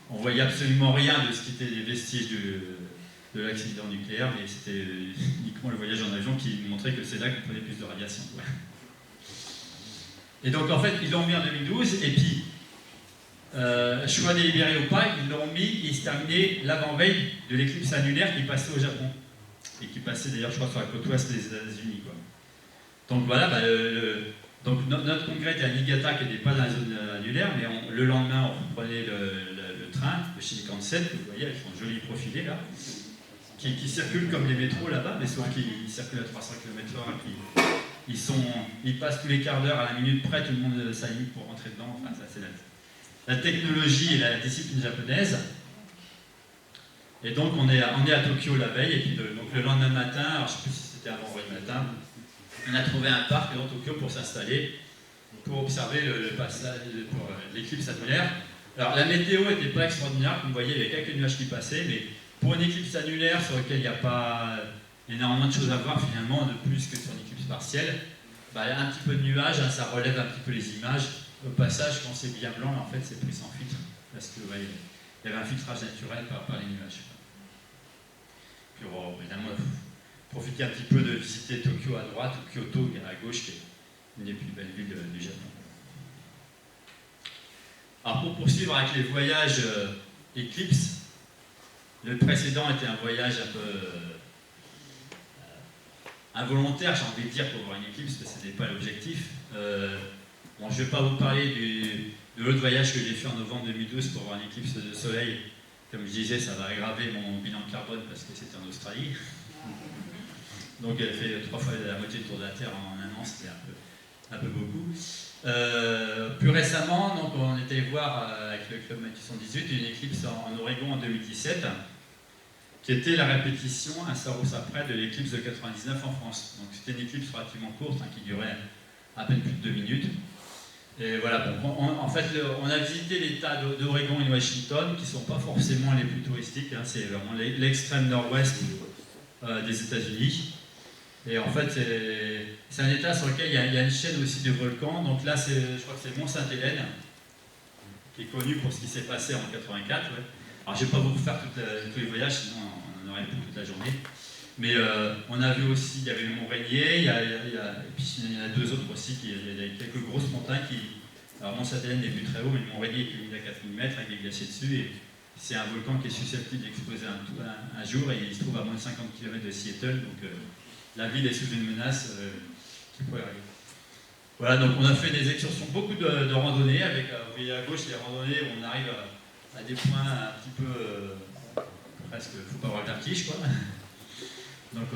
[SPEAKER 2] on voyait absolument rien de ce qui était les vestiges de l'accident nucléaire, mais c'était uniquement le voyage en avion qui nous montrait que c'est là qu'on prenait plus de radiation. Ouais. Et donc en fait, ils l'ont mis en 2012, et puis, choix délibéré ou pas, ils l'ont mis, il se terminait l'avant-veille de l'éclipse annulaire qui passait au Japon, et qui passait d'ailleurs, je crois, sur la côte ouest des États-Unis. Donc voilà, donc notre congrès était à Niigata, qui n'était pas dans la zone annulaire, mais le lendemain, on reprenait le train, le Shinkansen, que vous voyez, avec son joli profilé là, qui circule comme les métros là-bas, mais sauf qu'ils circulent à 300 km/h. Ils passent tous les quarts d'heure à la minute près, tout le monde s'aligne pour rentrer dedans. Enfin, ça, c'est la technologie et la discipline japonaise. Et donc, on est à Tokyo la veille, et puis donc, le lendemain matin, alors, je ne sais plus si c'était avant vendredi matin, on a trouvé un parc dans Tokyo pour s'installer, pour observer le passage, pour l'éclipse annulaire. Alors la météo n'était pas extraordinaire, comme vous voyez, il y avait quelques nuages qui passaient, mais pour une éclipse annulaire sur laquelle il n'y a pas énormément de choses à voir finalement, de plus que sur une éclipse partielle, un petit peu de nuages, ça relève un petit peu les images. Au passage, quand c'est bien blanc, en fait, c'est pris sans filtre, parce qu'il y avait un filtrage naturel par les nuages. Puis évidemment, profiter un petit peu de visiter Tokyo à droite, ou Kyoto à gauche, qui est une des plus belles villes du Japon. Alors pour poursuivre avec les voyages éclipses, le précédent était un voyage un peu involontaire, j'ai envie de dire, pour voir une éclipse, parce que ce n'était pas l'objectif. Bon, je ne vais pas vous parler de l'autre voyage que j'ai fait en novembre 2012 pour voir une éclipse de soleil. Comme je disais, ça va aggraver mon bilan carbone parce que c'était en Australie. Donc elle fait 3 fois la moitié du tour de la Terre en un an, c'était un peu beaucoup. Plus récemment, donc, on était voir avec le Club Matisson 18 une éclipse en Oregon en 2017, qui était la répétition, un Saros après, de l'éclipse de 99 en France. Donc c'était une éclipse relativement courte, qui durait à peine plus de 2 minutes. Et voilà, bon, en fait, on a visité l'État d'Oregon et de Washington, qui ne sont pas forcément les plus touristiques, c'est vraiment l'extrême nord-ouest des États-Unis. Et en fait, c'est un état sur lequel il y a une chaîne aussi de volcans. Donc là, je crois que c'est Mont-Sainte-Hélène, qui est connu pour ce qui s'est passé en 84. Ouais. Alors, je ne vais pas vous refaire tous les voyages, sinon on en aurait pour toute la journée. Mais on a vu aussi, il y avait le Mont Rainier, et puis il y en a 2 autres aussi, il y a quelques grosses montagnes alors Mont-Sainte-Hélène n'est plus très haut, mais le Mont Rainier est plus à 4000 mètres avec des glaciers dessus. Et c'est un volcan qui est susceptible d'exploser un jour, et il se trouve à moins de 50 km de Seattle. Donc, la ville est sous une menace qui pourrait arriver. Voilà, donc on a fait des excursions, beaucoup de randonnées, avec, vous voyez à gauche, les randonnées où on arrive à des points un petit peu, presque, il ne faut pas avoir le vertige, quoi. Donc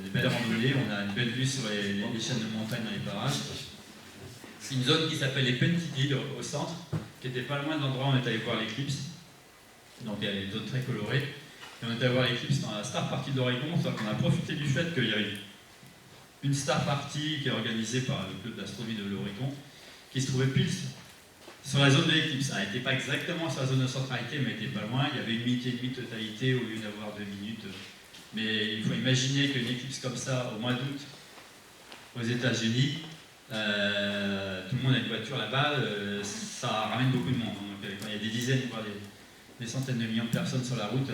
[SPEAKER 2] des belles randonnées, on a une belle vue sur les chaînes de montagnes dans les parages. C'est une zone qui s'appelle les Pentidilles au centre, qui était pas loin de l'endroit où on est allé voir l'éclipse. Donc il y a une zone très colorée. Et on est allé voir l'éclipse dans la Star Party de l'Oregon, c'est-à-dire qu'on a profité du fait qu'il y avait une Star Party qui est organisée par le club d'astronomie de l'Oregon, qui se trouvait pile sur la zone de l'éclipse. Elle n'était pas exactement sur la zone de centralité, mais elle n'était pas loin. Il y avait 1 minute et demie de totalité au lieu d'avoir 2 minutes. Mais il faut imaginer qu'une éclipse comme ça, au mois d'août, aux États-Unis, tout le monde a une voiture là-bas, ça ramène beaucoup de monde. Donc, quand il y a des dizaines, voire des centaines de millions de personnes sur la route,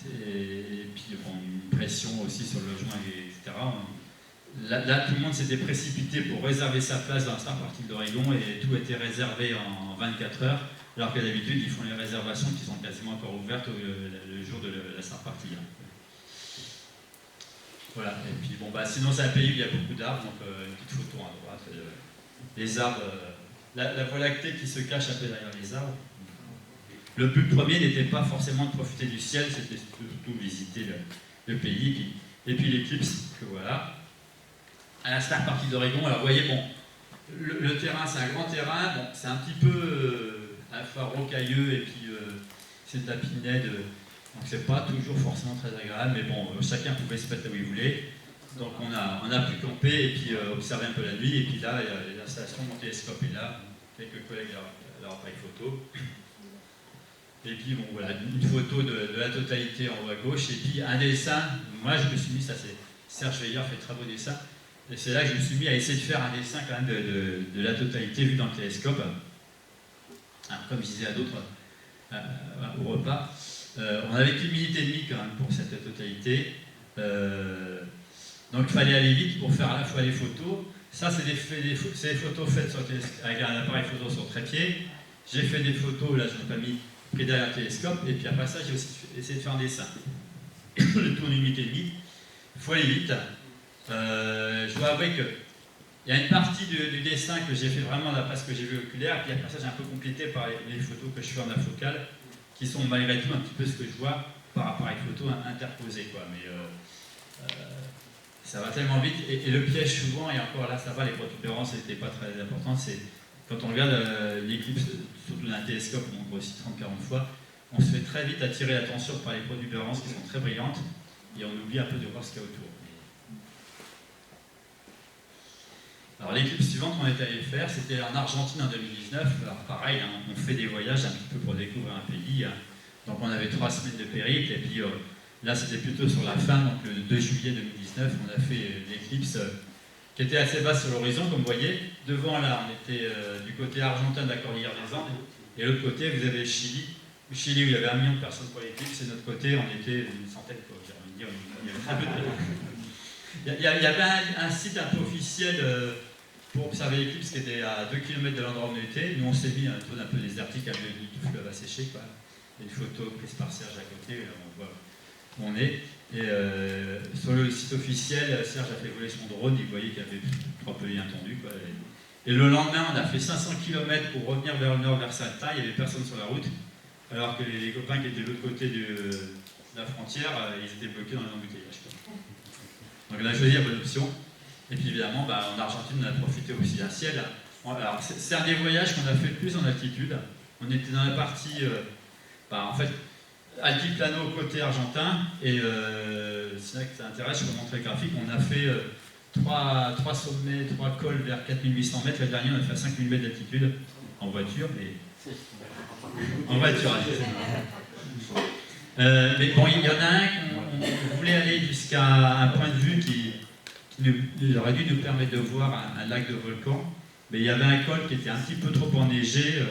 [SPEAKER 2] et puis bon, une pression aussi sur le logement, etc. Là, tout le monde s'était précipité pour réserver sa place dans la Star Party d'Oregon et tout était réservé en 24 heures, alors que d'habitude, ils font les réservations qui sont quasiment encore ouvertes le jour de la Star Party. Voilà, et puis bon, sinon c'est un pays où il y a beaucoup d'arbres, donc une petite photo à droite. Les arbres, la Voie lactée qui se cache un peu derrière les arbres. Le but premier n'était pas forcément de profiter du ciel, c'était surtout visiter le pays, et puis l'éclipse, que voilà. À la Star Party d'Oregon, alors vous voyez, bon, le terrain c'est un grand terrain, bon, c'est un petit peu à la fois rocailleux et puis c'est de la pinède, donc c'est pas toujours forcément très agréable, mais bon, chacun pouvait se mettre là où il voulait. Donc on a pu camper et puis observer un peu la nuit, et puis là, il y a l'installation, mon télescope est là, quelques collègues à leur appareil photo. Et puis bon voilà, une photo de la totalité en haut à gauche, et puis un dessin, moi je me suis mis, ça c'est Serge Veillard fait de très beaux dessins, et c'est là que je me suis mis à essayer de faire un dessin quand même de la totalité vue dans le télescope. Alors, comme je disais à d'autres au repas, on avait qu'une minute et demie quand même pour cette totalité. Donc il fallait aller vite pour faire à la fois les photos. Ça c'est des photos faites avec un appareil photo sur trépied. J'ai fait des photos, là je n'ai pas mis pris derrière le télescope, et puis après ça j'ai aussi essayé de faire un dessin. Le tour d'une minute et demie, il faut aller vite. Je dois avouer qu'il y a une partie du dessin que j'ai fait vraiment d'après ce que j'ai vu oculaire, et puis après ça j'ai un peu complété par les photos que je fais en afocale, qui sont malgré tout un petit peu ce que je vois par appareil photo interposé, quoi. Mais ça va tellement vite, et le piège souvent, et encore là ça va, les protubérances n'étaient pas très importantes, c'est quand on regarde l'éclipse, surtout d'un télescope où on grossit 30-40 fois, on se fait très vite attirer l'attention par les protubérances qui sont très brillantes, et on oublie un peu de voir ce qu'il y a autour. Alors l'éclipse suivante qu'on est allé faire, c'était en Argentine en 2019. Alors pareil, hein, on fait des voyages un petit peu pour découvrir un pays. Hein. Donc on avait 3 semaines de périple, et puis là c'était plutôt sur la fin, donc le 2 juillet 2019, on a fait l'éclipse qui était assez basse sur l'horizon, comme vous voyez. Devant là, on était du côté argentin de la Cordillère des Andes, et de l'autre côté vous avez le Chili. Le Chili où il y avait 1 million de personnes pour l'éclipse, et de notre côté on était une centaine, quoi. J'ai envie de dire, il y avait très peu de... Il y avait un site un peu officiel pour observer l'éclipse qui était à 2 km de l'endroit où on était. Nous on s'est mis un tour un peu désertique avec le fleuve asséché, quoi. Et une photo prise par Serge à côté, on voit où on est. Et sur le site officiel, Serge a fait voler son drone, il voyait qu'il y avait 3 pelés intendus, quoi. Et le lendemain, on a fait 500 km pour revenir vers le nord, vers Salta, il n'y avait personne sur la route, alors que les copains qui étaient de l'autre côté de la frontière, ils étaient bloqués dans les embouteillages, quoi. Donc on a choisi la bonne option. Et puis évidemment, en Argentine, on a profité aussi d'un ciel. Alors, c'est un des voyages qu'on a fait le plus en altitude. On était dans la partie, en fait, altiplano côté argentin. Et c'est là que ça intéresse, je peux montrer le graphique. On a fait 3 sommets, 3 cols vers 4800 mètres. Le dernier, on a fait à 5000 mètres d'altitude en voiture. En voiture, mais bon, il y en a un qu'on voulait aller jusqu'à un point de vue qui aurait dû nous permettre de voir un lac de volcan, mais il y avait un col qui était un petit peu trop enneigé.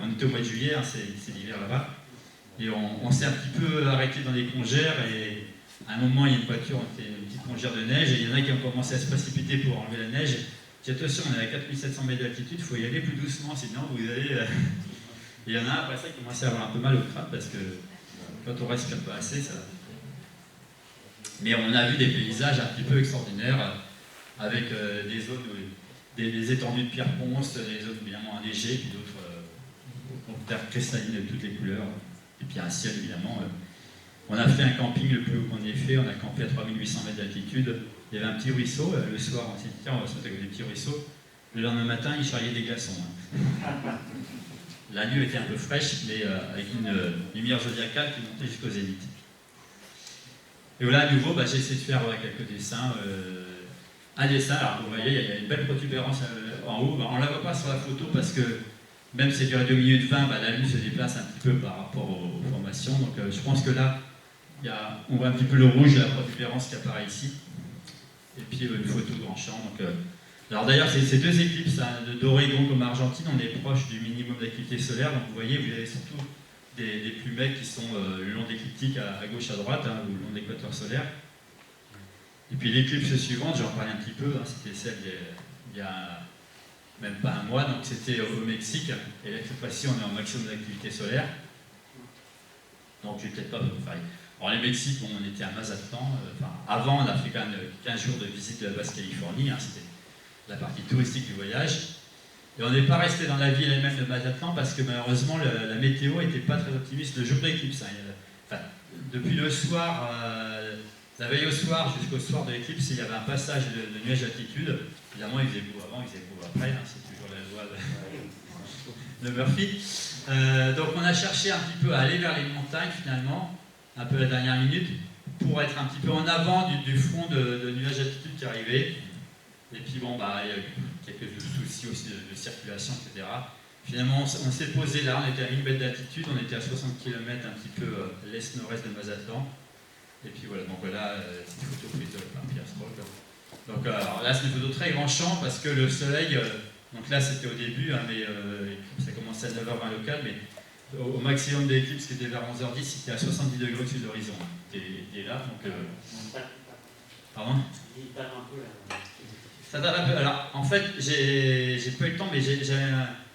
[SPEAKER 2] On était au mois de juillet, hein, c'est l'hiver là-bas, et on s'est un petit peu arrêté dans les congères, et à un moment il y a une voiture, on était une petite congère de neige, et il y en a qui ont commencé à se précipiter pour enlever la neige. J'ai dit attention, on est à 4700 mètres d'altitude, il faut y aller plus doucement, sinon vous allez... Et il y en a un après ça qui commençait à avoir un peu mal au crâne, parce que quand on respire pas assez, ça... Mais on a vu des paysages un petit peu extraordinaires, avec des zones, des étendues de pierre ponce, des zones évidemment enneigées, puis d'autres terres cristallines de toutes les couleurs, et puis un ciel évidemment On a fait un camping le plus haut qu'on ait fait, on a campé à 3800 mètres d'altitude. Il y avait un petit ruisseau, le soir on s'est dit tiens on va se mettre avec des petits ruisseaux. Le lendemain matin il charriait des glaçons. La nuit était un peu fraîche, mais avec une lumière zodiacale qui montait jusqu'au zénith. Et voilà, à nouveau, j'ai essayé de faire quelques dessins. Un dessin, alors vous voyez, il y a une belle protubérance en haut. On ne la voit pas sur la photo parce que même si c'est duré 2 minutes 20, la lune se déplace un petit peu par rapport aux formations. Donc je pense que là, on voit un petit peu le rouge de la protubérance qui apparaît ici. Et puis une photo de grand champ. Donc, alors d'ailleurs, ces deux éclipses d'Oregon comme Argentine, on est proche du minimum d'activité solaire. Donc vous voyez, vous avez surtout des plumets qui sont le long d'écliptique à gauche, à droite, ou le long de l'équateur solaire. Et puis l'éclipse suivante, j'en parlais un petit peu, c'était celle il y a même pas un mois, donc c'était au Mexique. Et là, cette fois-ci, on est en maximum d'activité solaire. Donc je vais peut-être pas... Alors les Mexiques, on était à Mazatlan. Avant, on a fait quand même 15 jours de visite de la Basse-Californie. C'était la partie touristique du voyage. Et on n'est pas resté dans la ville elle-même de Mazatlan parce que malheureusement, la météo n'était pas très optimiste le jour de l'éclipse. Depuis le soir... la veille au soir jusqu'au soir de l'éclipse, il y avait un passage de nuages d'altitude. Évidemment, il faisait beau avant, il faisait beau après, c'est toujours la loi de Murphy. Donc on a cherché un petit peu à aller vers les montagnes finalement, un peu à la dernière minute, pour être un petit peu en avant du front de nuages d'altitude qui arrivait. Et puis bon, il y a eu quelques soucis aussi de circulation, etc. Finalement, on s'est posé là, on était à 1000 mètres d'altitude, on était à 60 km un petit peu l'est-nord-est de Mazatlan. Et puis voilà, donc là, c'est une photo prise par Pierre Strock. Donc alors là, c'est une photo très grand champ parce que le soleil, donc là c'était au début, mais ça commençait à 9h20 local, mais au maximum de l'éclipse qui était vers 11h10, c'était à 70 degrés au-dessus de l'horizon. Et là, donc. Pardon ? Il tape un peu là. Ça tape un peu. Alors en fait, j'ai pas eu le temps, mais j'ai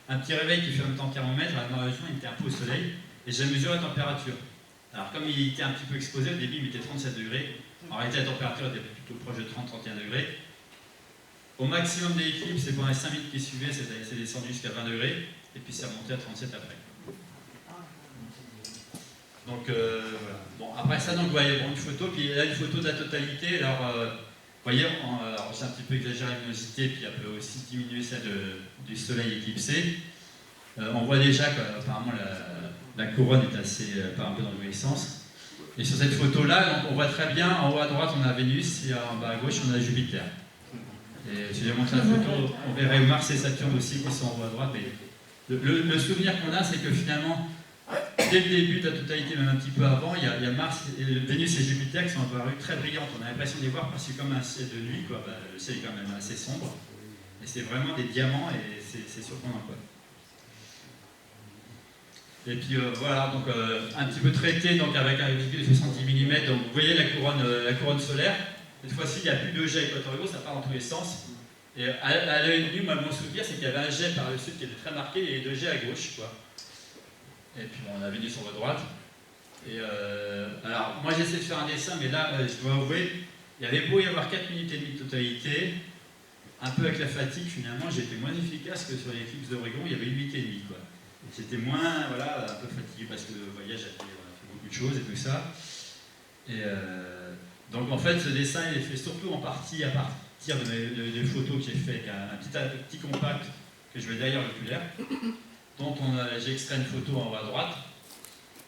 [SPEAKER 2] un petit réveil qui fait en même temps thermomètre. Malheureusement, il était un peu au soleil et j'ai mesuré la température. Alors comme il était un petit peu exposé, au début il mettait 37 degrés, en réalité la température était plutôt proche de 30-31 degrés. Au maximum de l'éclipse, pendant les 5 minutes qui suivaient, c'est descendu jusqu'à 20 degrés, et puis c'est remonté à 37 après. Donc voilà. Bon, après ça, donc, vous voyez une photo, puis là une photo de la totalité. Alors, vous voyez, alors j'ai un petit peu exagéré la luminosité, puis un peu aussi diminué celle du soleil éclipsé. On voit déjà qu'apparemment la couronne est assez, part un peu dans le mauvais sens. Et sur cette photo-là, on voit très bien, en haut à droite on a Vénus, et en bas à gauche on a Jupiter. Et si j'ai montré la photo, on verrait Mars et Saturne aussi qui sont en haut à droite. Et le souvenir qu'on a, c'est que finalement, dès le début de la totalité, même un petit peu avant, il y a Mars, Vénus et Jupiter qui sont apparus très brillantes. On a l'impression de les voir parce que comme un ciel de nuit, le ciel est quand même assez sombre. Et c'est vraiment des diamants et c'est surprenant, quoi. Et puis voilà, donc un petit peu traité donc, avec un véhicule de 70 mm. Donc vous voyez la couronne solaire. Cette fois-ci, il n'y a plus de jets équatoriaux, ça part dans tous les sens. Et à l'œil nu, moi, mon souvenir, c'est qu'il y avait un jet par le sud qui était très marqué et 2 jets à gauche, quoi. Et puis bon, on a Vénus sur la droite. Et alors, moi j'essaie de faire un dessin, mais là, je dois avouer, il y avait beau y avoir 4 minutes et demie de totalité, un peu avec la fatigue, finalement, j'étais moins efficace que sur l'éclipse d'Oregon, il y avait 8 et demi, quoi. J'étais moins, voilà, un peu fatigué parce que le voyage a fait beaucoup de choses et tout ça. Et donc en fait, ce dessin il est fait surtout en partie à partir des photos que j'ai fait avec un petit compact que je vais derrière l'oculaire. Donc j'ai extrait une photo en haut à droite.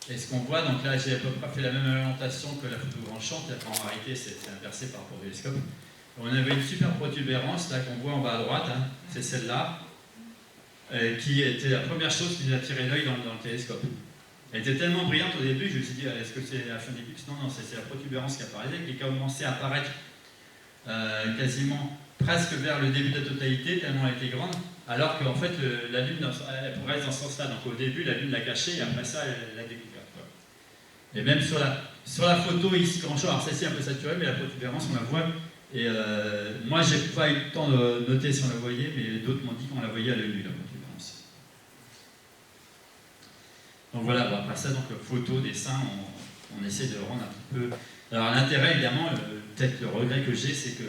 [SPEAKER 2] Et ce qu'on voit, donc là j'ai à peu près fait la même orientation que la photo grand champ, en réalité c'est inversé par rapport au télescope. On avait une super protubérance là qu'on voit en bas à droite, c'est celle-là. Qui était la première chose qui nous a tiré l'œil dans le télescope. Elle était tellement brillante au début, je me suis dit, est-ce que c'est la fin de l'éclipse? Non, c'est la protubérance qui apparaissait, qui commençait à apparaître quasiment presque vers le début de la totalité, tellement elle était grande, alors qu'en fait, la Lune, elle progresse dans ce sens-là. Donc au début, la Lune l'a cachée, et après ça, elle l'a découverte. Et même sur la photo ici, grand chose, alors celle-ci est un peu saturée, mais la protubérance, on la voit. Et moi, j'ai pas eu le temps de noter si on la voyait, mais d'autres m'ont dit qu'on la voyait à l'œil nu, la protubérance. Donc voilà, bon, après ça, donc photo, dessin, on essaie de rendre un petit peu. Alors l'intérêt, évidemment, peut-être le regret que j'ai, c'est que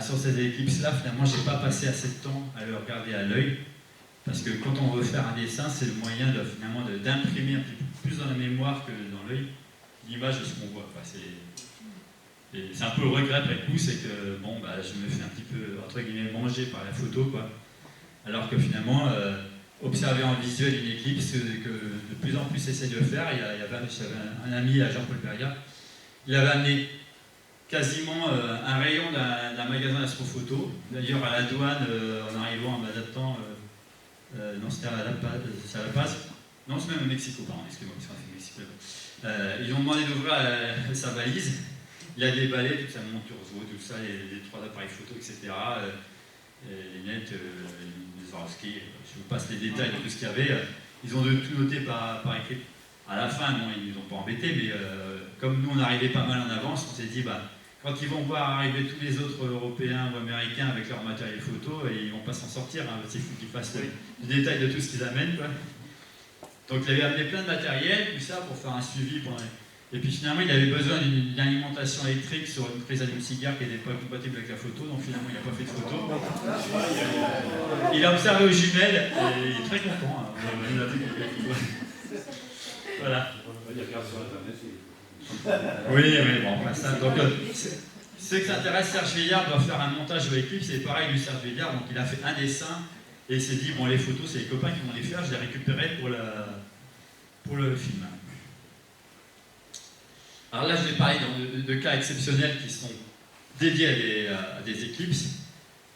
[SPEAKER 2] sur ces éclipses-là, finalement, j'ai pas passé assez de temps à le regarder à l'œil, parce que quand on veut faire un dessin, c'est le moyen finalement d'imprimer un petit peu plus dans la mémoire que dans l'œil. l'image de ce qu'on voit. C'est un peu le regret après coup, c'est que bon, je me fais un petit peu, entre guillemets, manger par la photo, quoi. Alors que finalement, observer en visuel une éclipse, que de plus en plus essaie de faire. J'avais un ami, à Jean-Paul Perriat, il avait amené quasiment un rayon d'un magasin d'astrophoto. D'ailleurs, à la douane, en arrivant, en m'adaptant, non, c'était à La Paz. Non, c'est même au Mexico, pardon, excusez-moi, parce qu'on a fait Mexico. Ils lui ont demandé d'ouvrir sa valise. Il a déballé toute sa monture Zo, tout ça, les 3 appareils photo, etc. Les lunettes, les Swarovski. Je vous passe les détails de tout ce qu'il y avait. Ils ont tout noté par écrit. À la fin, non, ils ne nous ont pas embêtés, mais comme nous, on arrivait pas mal en avance, on s'est dit, quand ils vont voir arriver tous les autres Européens ou Américains avec leur matériel photo, ils ne vont pas s'en sortir. Hein. Il faut qu'ils fassent le détail de tout ce qu'ils amènent, quoi. Donc il avait amené plein de matériel, tout ça, pour faire un suivi. Et puis finalement, il avait besoin d'une alimentation électrique sur une prise allume-cigare qui n'était pas compatible avec la photo, donc finalement, il n'a pas fait de photo. Il a observé aux jumelles, et il est très content. Hein. Voilà. Oui, bon, ça. Donc, ceux qui s'intéressent, Serge Villard doit faire un montage de l'éclipse, c'est pareil, lui, Serge Villard, donc il a fait un dessin. Et il s'est dit, bon, les photos, c'est les copains qui vont les faire, je les récupérerai pour le film. Alors là, je vais parler de cas exceptionnels qui sont dédiés à des éclipses.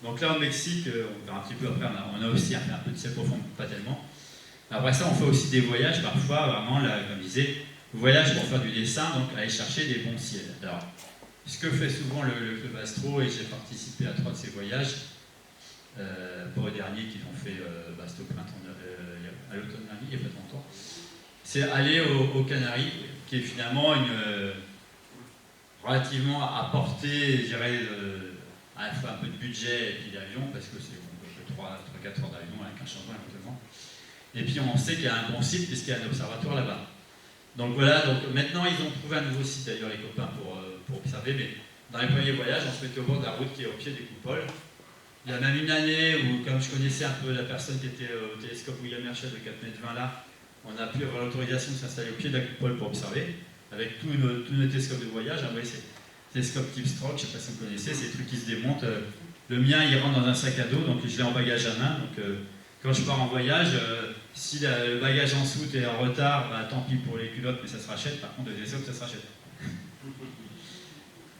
[SPEAKER 2] Donc là, au Mexique, on verra un petit peu après, on a aussi un peu de ciel profond, pas tellement. Après ça, on fait aussi des voyages, parfois, vraiment, là, comme je disais, voyages pour faire du dessin, donc aller chercher des bons ciels. Alors, ce que fait souvent le Club Astro, et j'ai participé à 3 de ces voyages, pour les derniers qui l'ont fait c'était au printemps, à l'automne dernier, il n'y a pas de longtemps, c'est aller aux Canaries, qui est finalement relativement à portée, je dirais, à la fois un peu de budget et puis d'avion, parce que c'est 3-4 heures d'avion avec un changement éventuellement. Et puis on sait qu'il y a un bon site puisqu'il y a un observatoire là-bas. Donc voilà, donc maintenant ils ont trouvé un nouveau site d'ailleurs les copains pour observer, mais dans les premiers voyages on se mettait au bord de la route qui est au pied des coupoles. Il y a même une année où, comme je connaissais un peu la personne qui était au télescope William Herschel de 4,20 m là, on a pu avoir l'autorisation de s'installer au pied de la coupole pour observer, avec tous nos télescopes de voyage. Vous voyez, c'est télescope type stroke, je ne sais pas si vous connaissez, c'est des trucs qui se démontent. Le mien, il rentre dans un sac à dos, donc je l'ai en bagage à main. Donc quand je pars en voyage, si le bagage en soute est en retard, tant pis pour les culottes, mais ça se rachète. Par contre, le télescope, ça se rachète.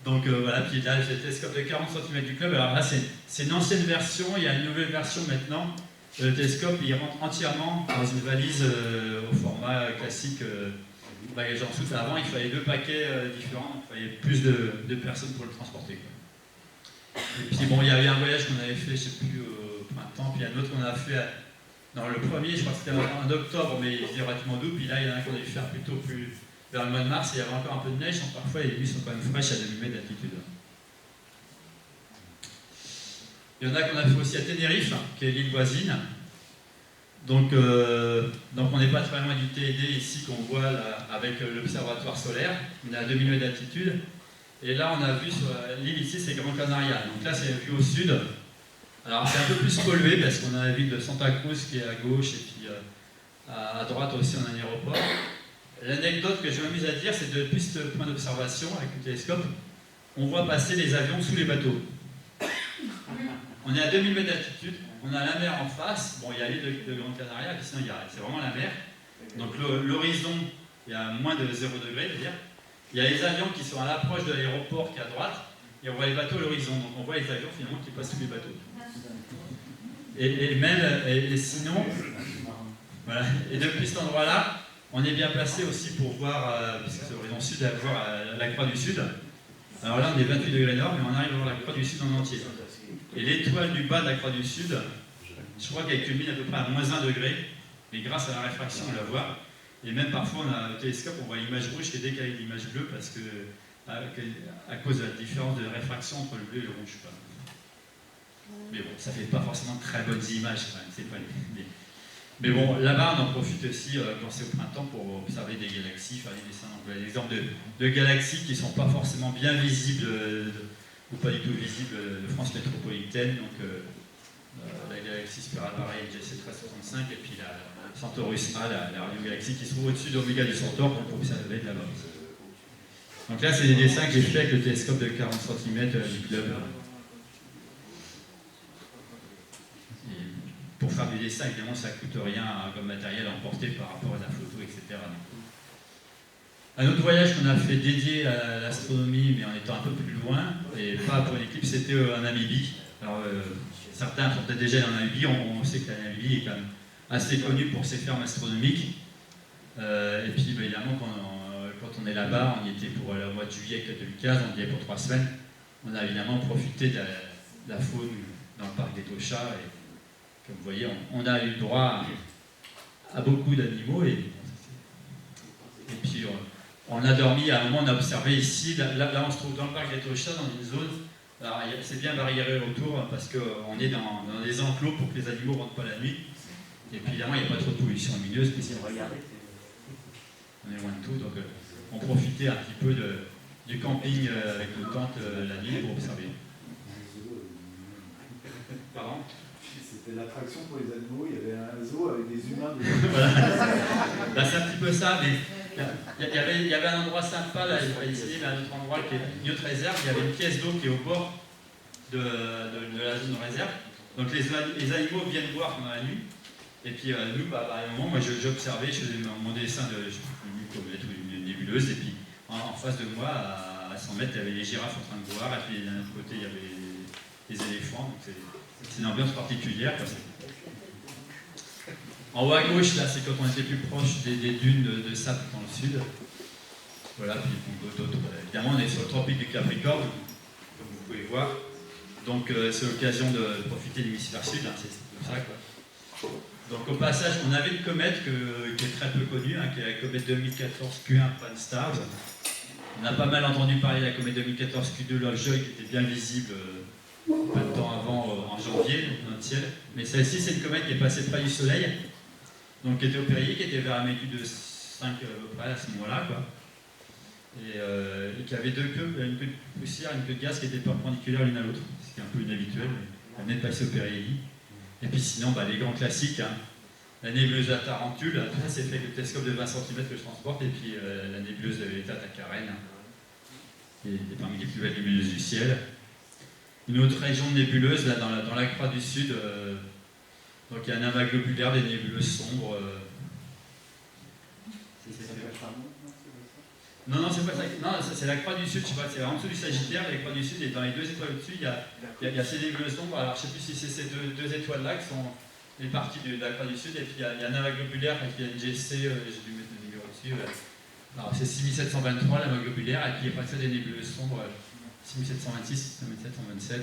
[SPEAKER 2] Donc voilà, puis là, j'ai le télescope de 40 cm du club. Alors là, c'est une ancienne version, il y a une nouvelle version maintenant. Le télescope, il rentre entièrement dans une valise au format classique bagage en soute. Avant, il fallait 2 paquets différents, il fallait plus de personnes pour le transporter, quoi. Et puis bon, il y avait un voyage qu'on avait fait, je ne sais plus, au printemps, puis un autre qu'on a fait dans le premier, je crois que c'était en octobre, mais il faisait relativement doux, puis là, il y en a un qu'on a dû faire plutôt plus vers le mois de mars, il y avait encore un peu de neige, donc parfois les nuits sont quand même fraîches à 2000 mètres d'altitude. Il y en a qu'on a fait aussi à Tenerife, qui est l'île voisine. Donc on n'est pas très loin du TED ici qu'on voit là, avec l'observatoire solaire. On est à 2000 mètres d'altitude. Et là, on a vu sur l'île ici, c'est Gran Canaria. Donc là, c'est la vue au sud. Alors c'est un peu plus pollué parce qu'on a la ville de Santa Cruz qui est à gauche et puis à droite aussi on a un aéroport. L'anecdote que je m'amuse à dire, c'est que depuis ce point d'observation avec le télescope, on voit passer les avions sous les bateaux. On est à 2000 mètres d'altitude, on a la mer en face. Bon, il y a l'île de Gran Canaria, puis sinon c'est vraiment la mer. Donc l'horizon, il y a moins de 0 degré, je veux dire. Il y a les avions qui sont à l'approche de l'aéroport qui est à droite, et on voit les bateaux à l'horizon. Donc on voit les avions finalement qui passent sous les bateaux. Et sinon, voilà. Et depuis cet endroit-là, on est bien placé aussi pour voir, puisque c'est l'horizon sud, à voir la croix du sud. Alors là, on est 28 degrés nord, mais on arrive à voir la croix du sud en entier. Et l'étoile du bas de la croix du sud, je crois qu'elle culmine à peu près à moins 1 degré, mais grâce à la réfraction, on la voit. Et même parfois, on a le télescope, on voit l'image rouge qui est décalée de l'image bleue, parce que, à cause de la différence de réfraction entre le bleu et le rouge. Mais bon, ça fait pas forcément très bonnes images quand même, c'est pas mais bon, là-bas, on en profite aussi quand c'est au printemps pour observer des galaxies, faire des dessins. Donc, il y a des exemples de galaxies qui ne sont pas forcément bien visibles ou pas du tout visibles de France métropolitaine. Donc, la galaxie Spirale GC 1365 et puis la Centaurus A, la radiogalaxie qui se trouve au-dessus d'Oméga du Centaure, qu'on peut observer de là-bas. Donc là, c'est des dessins que j'ai fait avec le télescope de 40 cm du club. Et pour faire du dessin, évidemment, ça ne coûte rien comme matériel à emporter par rapport à la photo, etc. Un autre voyage qu'on a fait dédié à l'astronomie, mais en étant un peu plus loin, et pas pour une équipe, c'était en Namibie. Alors, certains sont peut-être déjà en Namibie, on sait que la Namibie est quand même assez connue pour ses fermes astronomiques. Et puis, évidemment, quand on est là-bas, on y était pour le mois de juillet 2015, on y est pour 3 semaines. On a évidemment profité de la faune dans le parc des Tochas. Et comme vous voyez, on a eu droit à beaucoup d'animaux. Et puis, on a dormi, à un moment, on a observé ici, là on se trouve dans le parc des Tochas, dans une zone. Alors, c'est bien barriéré autour parce qu'on est dans des enclos pour que les animaux ne rentrent pas la nuit. Et puis, évidemment, il n'y a pas trop de pollution lumineuse. Regardez, on est loin de tout. Donc, on profitait un petit peu du camping avec nos tentes la nuit pour observer. Pardon ?
[SPEAKER 1] C'était l'attraction pour les animaux, il y avait un zoo avec des humains.
[SPEAKER 2] Voilà. Bah, c'est un petit peu ça, mais il y avait un endroit sympa, là, ici, un autre endroit qui est une autre réserve, il y avait une pièce d'eau qui est au bord de la zone de réserve. Donc les animaux viennent boire pendant la nuit. Et puis nous, à un moment, moi j'observais, je faisais mon dessin de une comète ou une nébuleuse, et puis en face de moi, à 100 mètres, il y avait les girafes en train de boire, et puis d'un autre côté, il y avait les éléphants. Donc c'est une ambiance particulière. En haut à gauche, là, c'est quand on était plus proche des dunes de sable dans le sud. Voilà, puis d'autres. Évidemment, on est sur le tropique du Capricorne, comme vous pouvez voir. Donc c'est l'occasion de profiter de l'hémisphère sud, hein, c'est comme ça, quoi. Donc au passage, on avait une comète qui est très peu connue, hein, qui est la comète 2014 Q1 Pan-STARRS. On a pas mal entendu parler de la comète 2014 Q2 Lovejoy, qui était bien visible pas de temps avant, en janvier, dans notre ciel. Mais celle-ci, c'est une comète qui est passée près du Soleil, donc qui était au périhélie, qui était vers la magnitude de 5 à peu près à ce moment-là, quoi. Et qui avait deux queues, une queue de poussière et une queue de gaz qui étaient perpendiculaires l'une à l'autre, ce qui est un peu inhabituel, mais elle venait de passer au périhélie. Et puis sinon, les grands classiques, hein. La nébuleuse à Tarentule, tout ça c'est fait avec le télescope de 20 cm que je transporte, et puis la nébuleuse de l'État à Carène, qui est parmi les plus belles nébuleuses du ciel. Une autre région de nébuleuse, là, dans la croix du Sud, donc il y a un amas globulaire, des nébuleuses sombres. Non, c'est pas ça. Non, c'est la croix du Sud, je sais pas, c'est en dessous du Sagittaire, la croix du Sud, et dans les deux étoiles au-dessus, il y a ces nébuleuses sombres. Alors je sais plus si c'est ces deux étoiles-là qui sont les parties de la croix du Sud, et puis il y a un amas globulaire, et puis il y a une GC, j'ai dû mettre le numéro dessus. Alors c'est 6723, l'amas globulaire, et puis il y a pas que ça des nébuleuses sombres, 6726, 6727.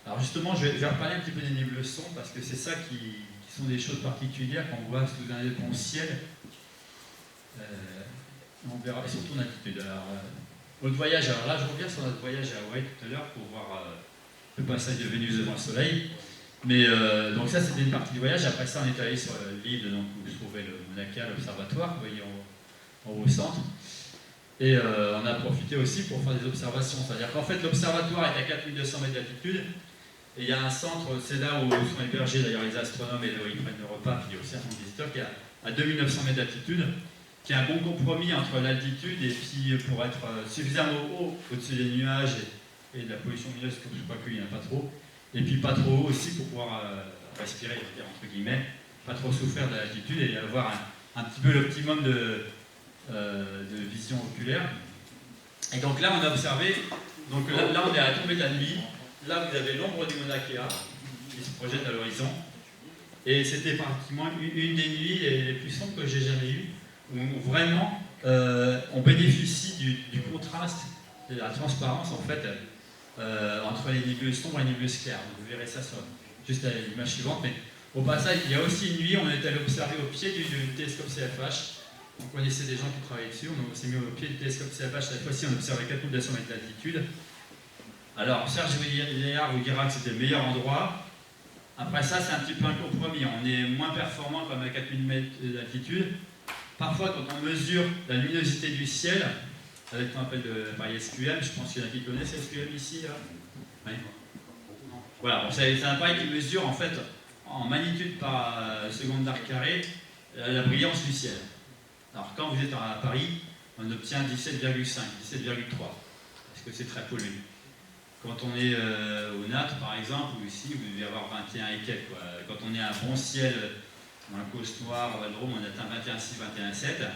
[SPEAKER 2] Alors justement, je vais reparler un petit peu des nébuleuses sombres, parce que c'est ça qui sont des choses particulières qu'on voit sous un bon ciel. On verra, et surtout en altitude. Alors, notre voyage, alors là je reviens sur notre voyage à Hawaï tout à l'heure pour voir le passage de Vénus devant le Soleil. Mais donc ça c'était une partie du voyage. Après ça on est allé sur l'île où se trouvait le Mauna Kea, l'observatoire, vous voyez en haut au centre. Et on a profité aussi pour faire des observations. C'est-à-dire qu'en fait l'observatoire est à 4200 mètres d'altitude. Et il y a un centre, c'est là où sont hébergés d'ailleurs les astronomes et là où ils prennent le repas, puis il y a aussi un centre visiteur qui est à 2900 mètres d'altitude, qui est un bon compromis entre l'altitude et puis pour être suffisamment haut au-dessus des nuages et de la pollution lumineuse, comme je crois qu'il n'y en a pas trop, et puis pas trop haut aussi pour pouvoir respirer, entre guillemets, pas trop souffrir de l'altitude et avoir un petit peu l'optimum de vision oculaire. Et donc là on a observé, donc là on est à la tombée de la nuit, là vous avez l'ombre du Mauna Kea qui se projette à l'horizon, et c'était pratiquement une des nuits les plus sombres que j'ai jamais eues, où vraiment on bénéficie du contraste, de la transparence en fait entre les nébuleuses sombres et les nébuleuses claires. Donc, vous verrez ça sur juste l'image suivante. Mais au passage, il y a aussi une nuit, on est allé observer au pied du télescope CFH. On connaissait des gens qui travaillaient dessus, on s'est mis au pied du télescope CFH. Cette fois-ci, on observait 4200 mètres d'altitude. Alors, Serge Villard vous dira que c'était le meilleur endroit. Après ça, c'est un petit peu un compromis. On est moins performant comme à 4000 mètres d'altitude. Parfois, quand on mesure la luminosité du ciel, avec ce qu'on appelle l'appareil SQM, je pense qu'il y en a qui connaissent SQM ici. Là. Oui. Voilà, c'est un appareil qui mesure en fait en magnitude par seconde d'arc carré la brillance du ciel. Alors quand vous êtes à Paris, on obtient 17,5, 17,3, parce que c'est très pollué. Quand on est au Nat, par exemple, ou ici, vous devez avoir 21 et quelques. Quoi. Quand on est à un bon ciel, dans la Côte Noire, en Val-de-Rhône, on atteint 21,6, 21,7.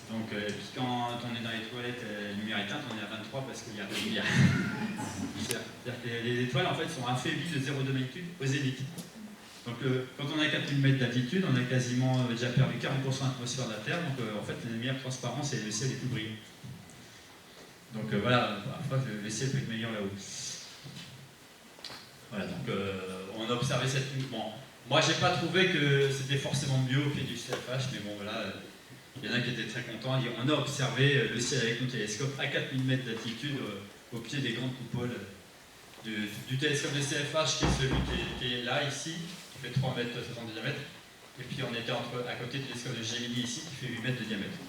[SPEAKER 2] Donc, puis quand on est dans les toilettes lumière éteinte, on est à 23 parce qu'il y a de la lumière. C'est-à-dire que les étoiles, en fait, sont affaiblies de 0,2 magnitude au zénith. Donc, quand on a 4000 mètres d'altitude, on a quasiment déjà perdu 40% de l'atmosphère de la Terre. Donc, en fait, la lumière transparente, et le ciel est plus brillant. Donc, voilà, parfois, le ciel peut être meilleur là-haut. Voilà, donc, on a observé cette nuit. Bon, moi, j'ai pas trouvé que c'était forcément mieux au pied du CFH, mais bon, voilà. Il y en a qui étaient très contents. On a observé le ciel avec nos télescopes à 4000 mètres d'altitude au pied des grandes coupoles du télescope de CFH, qui est celui qui est là, ici, qui fait 3 mètres 60 de diamètre. Et puis on était à côté du télescope de Gemini, ici, qui fait 8 mètres de diamètre.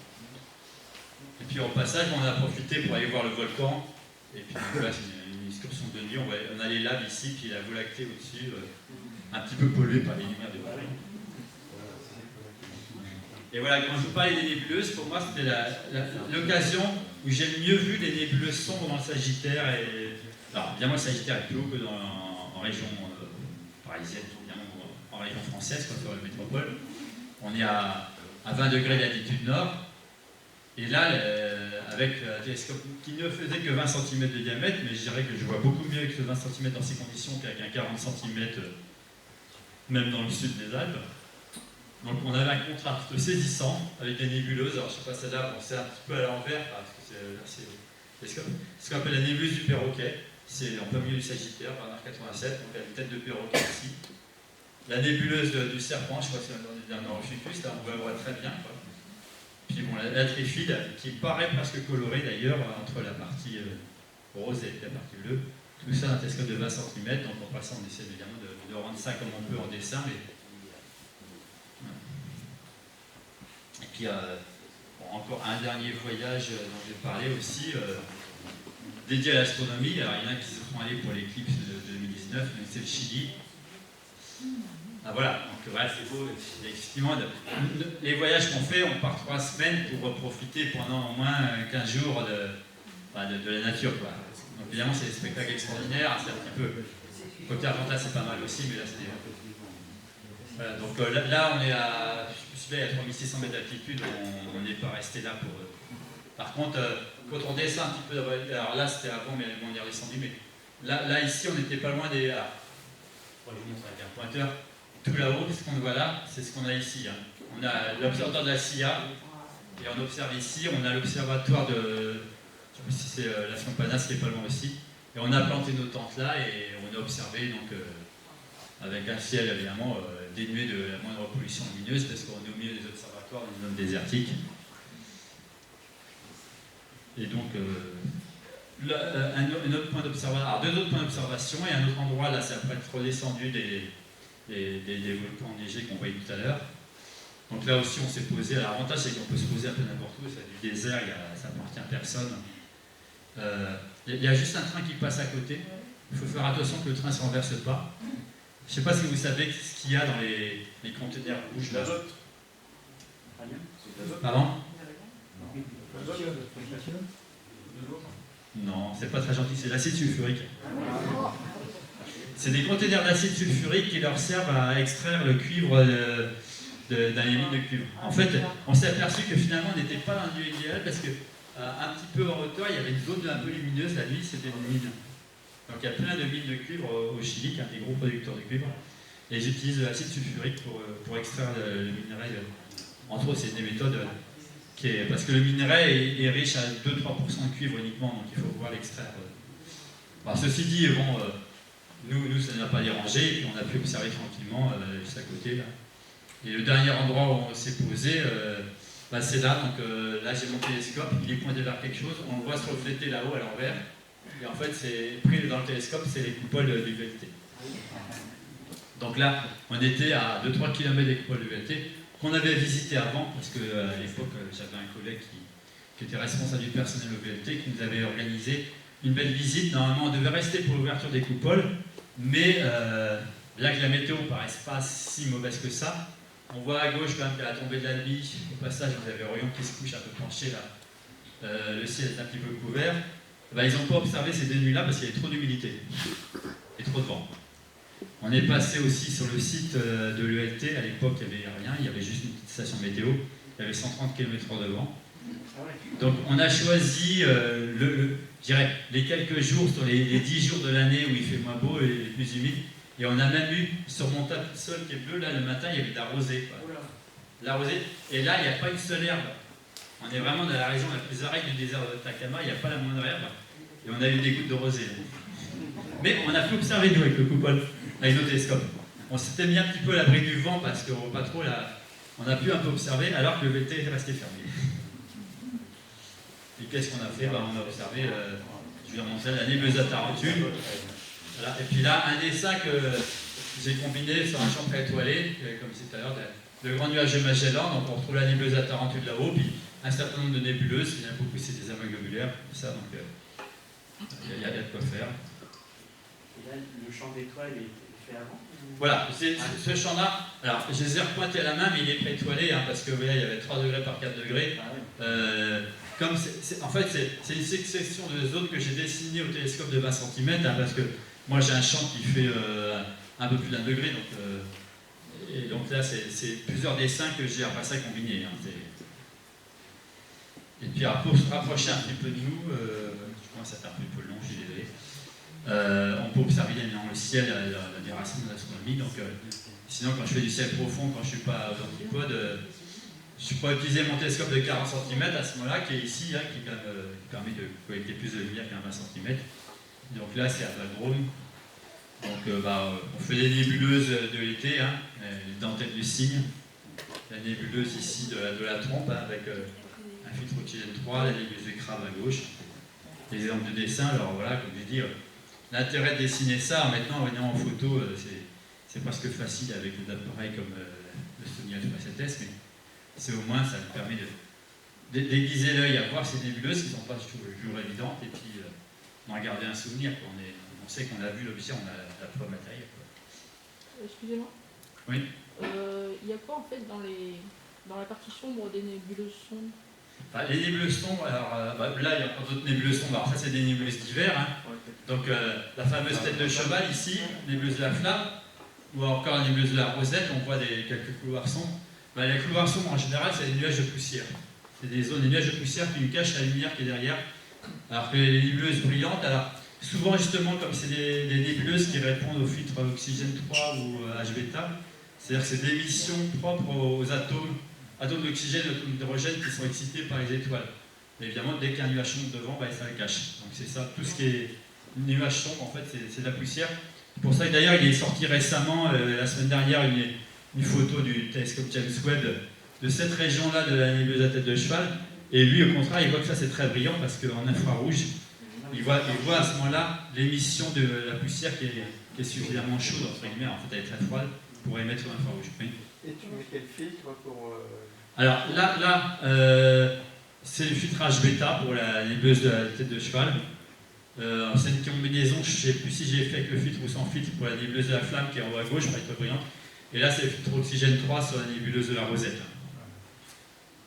[SPEAKER 2] Et puis au passage, on a profité pour aller voir le volcan. Et puis là, c'est une excursion de nuit. On a les laves ici, puis la Voie lactée au-dessus, un petit peu polluée par les lumières de Paris. Et voilà, quand je vous parlais des nébuleuses, pour moi c'était l'occasion où j'ai le mieux vu les nébuleuses sombres dans le Sagittaire. Alors évidemment le Sagittaire est plus haut que en région parisienne, évidemment, en région française, quoi, sur la métropole. On est à 20 degrés d'altitude nord. Et là, avec un télescope qui ne faisait que 20 cm de diamètre, mais je dirais que je vois beaucoup mieux avec ce 20 cm dans ces conditions qu'avec un 40 cm, même dans le sud des Alpes. Donc on avait un contraste saisissant avec des nébuleuses. Alors je ne sais pas, celle-là, bon, c'est un petit peu à l'envers, parce que c'est ce qu'on appelle la nébuleuse du perroquet. C'est en plein milieu du Sagittaire, par 87, donc elle a une tête de perroquet ici. La nébuleuse du serpent, je crois que c'est un Orphius, là on voit très bien. Quoi. Puis bon, la Trifide, qui paraît presque colorée d'ailleurs, entre la partie rose et la partie bleue. Tout ça, un télescope de 20 cm, donc en passant, on essaie évidemment de rendre ça comme on peut en dessin, mais et puis, encore un dernier voyage dont je vais parler aussi, dédié à l'astronomie. Alors, il y en a qui se seront allés pour l'éclipse de 2019, mais c'est le Chili. Ah, voilà, donc voilà, c'est beau. Effectivement, les voyages qu'on fait, on part 3 semaines pour profiter pendant au moins 15 jours de la nature. Quoi. Donc, évidemment, c'est des spectacles extraordinaires. C'est un petit peu. Côté Argentin, c'est pas mal aussi, mais là, c'est. Voilà, donc là, on est à. Je suis là, à 3600 mètres d'altitude, on n'est pas resté là pour. Par contre, quand on descend un petit peu, alors là c'était avant, mais on est redescendu, mais là ici, on n'était pas loin des. Je vous montre avec un pointeur. Tout là-haut, ce qu'on voit là, c'est ce qu'on a ici. Hein. On a l'observatoire de la CIA, et on observe ici, on a l'observatoire de. Je ne sais pas si c'est la Campanas qui est pas loin aussi. Et on a planté nos tentes là, et on a observé, donc, avec un ciel évidemment dénué de la moindre pollution lumineuse, parce qu'on est au milieu des observatoires des zones désertiques. Et donc, un autre point d'observation, alors 2 autres points d'observation, et un autre endroit, là, c'est après être redescendu des volcans enneigés qu'on voyait tout à l'heure. Donc là aussi, on s'est posé. L'avantage, c'est qu'on peut se poser un peu n'importe où, c'est du désert, ça appartient à personne. Il y a juste un train qui passe à côté. Il faut faire attention que le train ne se renverse pas. Je ne sais pas si vous savez ce qu'il y a dans les conteneurs rouges là. Pardon ? Non, c'est pas très gentil, c'est l'acide sulfurique. C'est des conteneurs d'acide sulfurique qui leur servent à extraire le cuivre d'un mine de cuivre. En fait, on s'est aperçu que finalement on n'était pas dans le lieu idéal parce que un petit peu en hauteur, il y avait une zone un peu lumineuse, la nuit c'était une mine. Donc il y a plein de mines de cuivre au Chili, qui est un des gros producteurs de cuivre. Et j'utilise de l'acide sulfurique pour extraire le minerai. Entre autres, c'est des méthodes parce que le minerai est riche à 2-3% de cuivre uniquement, donc il faut pouvoir l'extraire. Alors, ceci dit, bon, nous ça ne nous a pas dérangé, et puis on a pu observer tranquillement juste à côté. Là. Et le dernier endroit où on s'est posé, c'est là. Donc là, j'ai mon télescope, il est pointé vers quelque chose, on le voit se refléter là-haut à l'envers. Et en fait, c'est pris dans le télescope, c'est les coupoles du VLT. Donc là, on était à 2-3 km des coupoles du VLT, qu'on avait visité avant, parce qu'à l'époque, j'avais un collègue qui était responsable du personnel au VLT, qui nous avait organisé une belle visite. Normalement, on devait rester pour l'ouverture des coupoles, mais bien que la météo ne paraisse pas si mauvaise que ça, On voit à gauche quand même qu'il y a la tombée de la nuit. Au passage, vous avez Orion qui se couche un peu penché là. Le ciel est un petit peu couvert. Ben, ils n'ont pas observé ces deux nuits-là parce qu'il y avait trop d'humidité et trop de vent. On est passé aussi sur le site de l'ELT. À l'époque, il n'y avait rien. Il y avait juste une petite station météo. Il y avait 130 km/h de vent. Donc on a choisi je dirais, les quelques jours, sur les 10 jours de l'année où il fait moins beau et plus humide. Et on a même eu, sur mon tapis de sol qui est bleu, là le matin, il y avait de la rosée. La rosée. Et là, il n'y a pas une seule herbe. On est vraiment dans la région la plus aride du désert de Atacama, il n'y a pas la moindre herbe. Et on a eu des gouttes de rosée. Mais on a pu observer, nous, avec le coupole, avec nos télescopes. On s'était mis un petit peu à l'abri du vent parce qu'on pas trop là. On a pu un peu observer alors que le VT était resté fermé. Et qu'est-ce qu'on a fait? On a observé, je vais remonter la nébuleuse à Tarentule. Voilà. Et puis là, un dessin que j'ai combiné sur un champ préétoilé, comme c'est tout à l'heure, le grand nuage de Magellan. Donc on retrouve la nébuleuse à Tarentule là-haut, puis un certain nombre de nébuleuses. Il y en a beaucoup, c'est des amas globulaires, tout ça, donc il y a de quoi faire.
[SPEAKER 3] Et là, le champ d'étoiles est fait avant?
[SPEAKER 2] Voilà, ce champ-là, alors je les ai repointés à la main, mais il est préétoilé, hein, parce que vous voyez, il y avait 3 degrés par 4 degrés. Comme en fait, c'est une succession de zones que j'ai dessinées au télescope de 20 cm, hein, parce que moi j'ai un champ qui fait un peu plus d'1 degré, et donc là c'est plusieurs dessins que j'ai après ça combinés. Hein, et puis pour se rapprocher un petit peu de nous, je commence à faire un peu long, je suis désolé. On peut observer dans le ciel la dération de l'astronomie. Donc, sinon, quand je fais du ciel profond, quand je ne suis pas aux antipodes, je peux utiliser mon télescope de 40 cm à ce moment-là, qui est ici, hein, qui permet de collecter plus de lumière qu'un 20 cm. Donc là, c'est à Valdrome. Donc, on fait des nébuleuses de l'été, hein, les dentelles du cygne. La nébuleuse ici de la trompe, hein, avec un filtre oxygène 3, la nébuleuse de crabe à gauche. Les exemples de dessin, alors voilà, comme je dis. L'intérêt de dessiner ça, maintenant, en venant en photo, c'est presque facile avec des appareils comme le Sony Alpha 7S, mais c'est au moins, ça nous permet d'aiguiser l'œil à voir ces nébuleuses qui ne sont pas toujours évidentes, et puis d'en garder un souvenir. On sait qu'on a vu l'objet, on a la preuve matérielle.
[SPEAKER 4] Excusez-moi.
[SPEAKER 2] Oui.
[SPEAKER 4] Il y a quoi en fait dans la partie sombre des nébuleuses sombres?
[SPEAKER 2] Les nébuleuses sombres, alors là il y a encore d'autres nébuleuses sombres, alors ça c'est des nébuleuses d'hiver, hein. Donc la fameuse tête de cheval ici, nébuleuse de la flamme, ou encore la nébuleuse de la rosette, on voit quelques couloirs sombres. Les couloirs sombres en général c'est des nuages de poussière, c'est des nuages de poussière qui nous cachent la lumière qui est derrière, alors que les nébuleuses brillantes, alors souvent justement comme c'est des nébuleuses qui répondent au filtre oxygène 3 ou H-bêta, c'est-à-dire que c'est des émissions propres aux atomes d'oxygène et d'atomes d'hydrogène qui sont excités par les étoiles. Et évidemment, dès qu'un nuage sombre devant, ça le cache. Donc c'est ça, tout ce qui est nuage sombre, en fait, c'est de la poussière. C'est pour ça que d'ailleurs, il est sorti récemment, la semaine dernière, une photo du télescope James Webb de cette région-là de la nébuleuse à tête de cheval. Et lui, au contraire, il voit que ça c'est très brillant parce qu'en infrarouge, il voit à ce moment-là l'émission de la poussière qui est suffisamment chaude, entre guillemets, en fait elle est très froide pour émettre sur l'infrarouge. Oui.
[SPEAKER 5] Et tu mets quel filtre pour...
[SPEAKER 2] Alors là c'est le filtrage bêta pour la nébuleuse de la tête de cheval. C'est une combinaison, je ne sais plus si j'ai fait avec le filtre ou sans filtre pour la nébuleuse de la flamme qui est en haut à gauche, pour être brillante. Et là c'est le filtre oxygène 3 sur la nébuleuse de la rosette.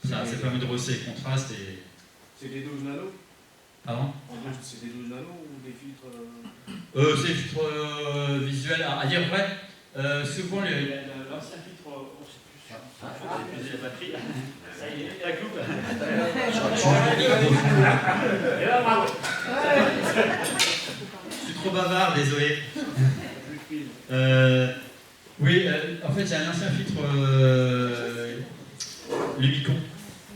[SPEAKER 2] Ça permet de rosser les contrastes et...
[SPEAKER 1] C'est des 12 nanos?
[SPEAKER 2] Pardon?
[SPEAKER 1] C'est des 12 nanos ou des filtres
[SPEAKER 2] c'est des filtres visuels. À dire vrai, souvent
[SPEAKER 3] l'ancien filtre, on ne sait plus. J'ai épuisé la batterie. Ça y est, la coupe. Et là, bravo.
[SPEAKER 2] Je suis trop bavard, désolé. Oui, en fait, j'ai un ancien filtre Lumicon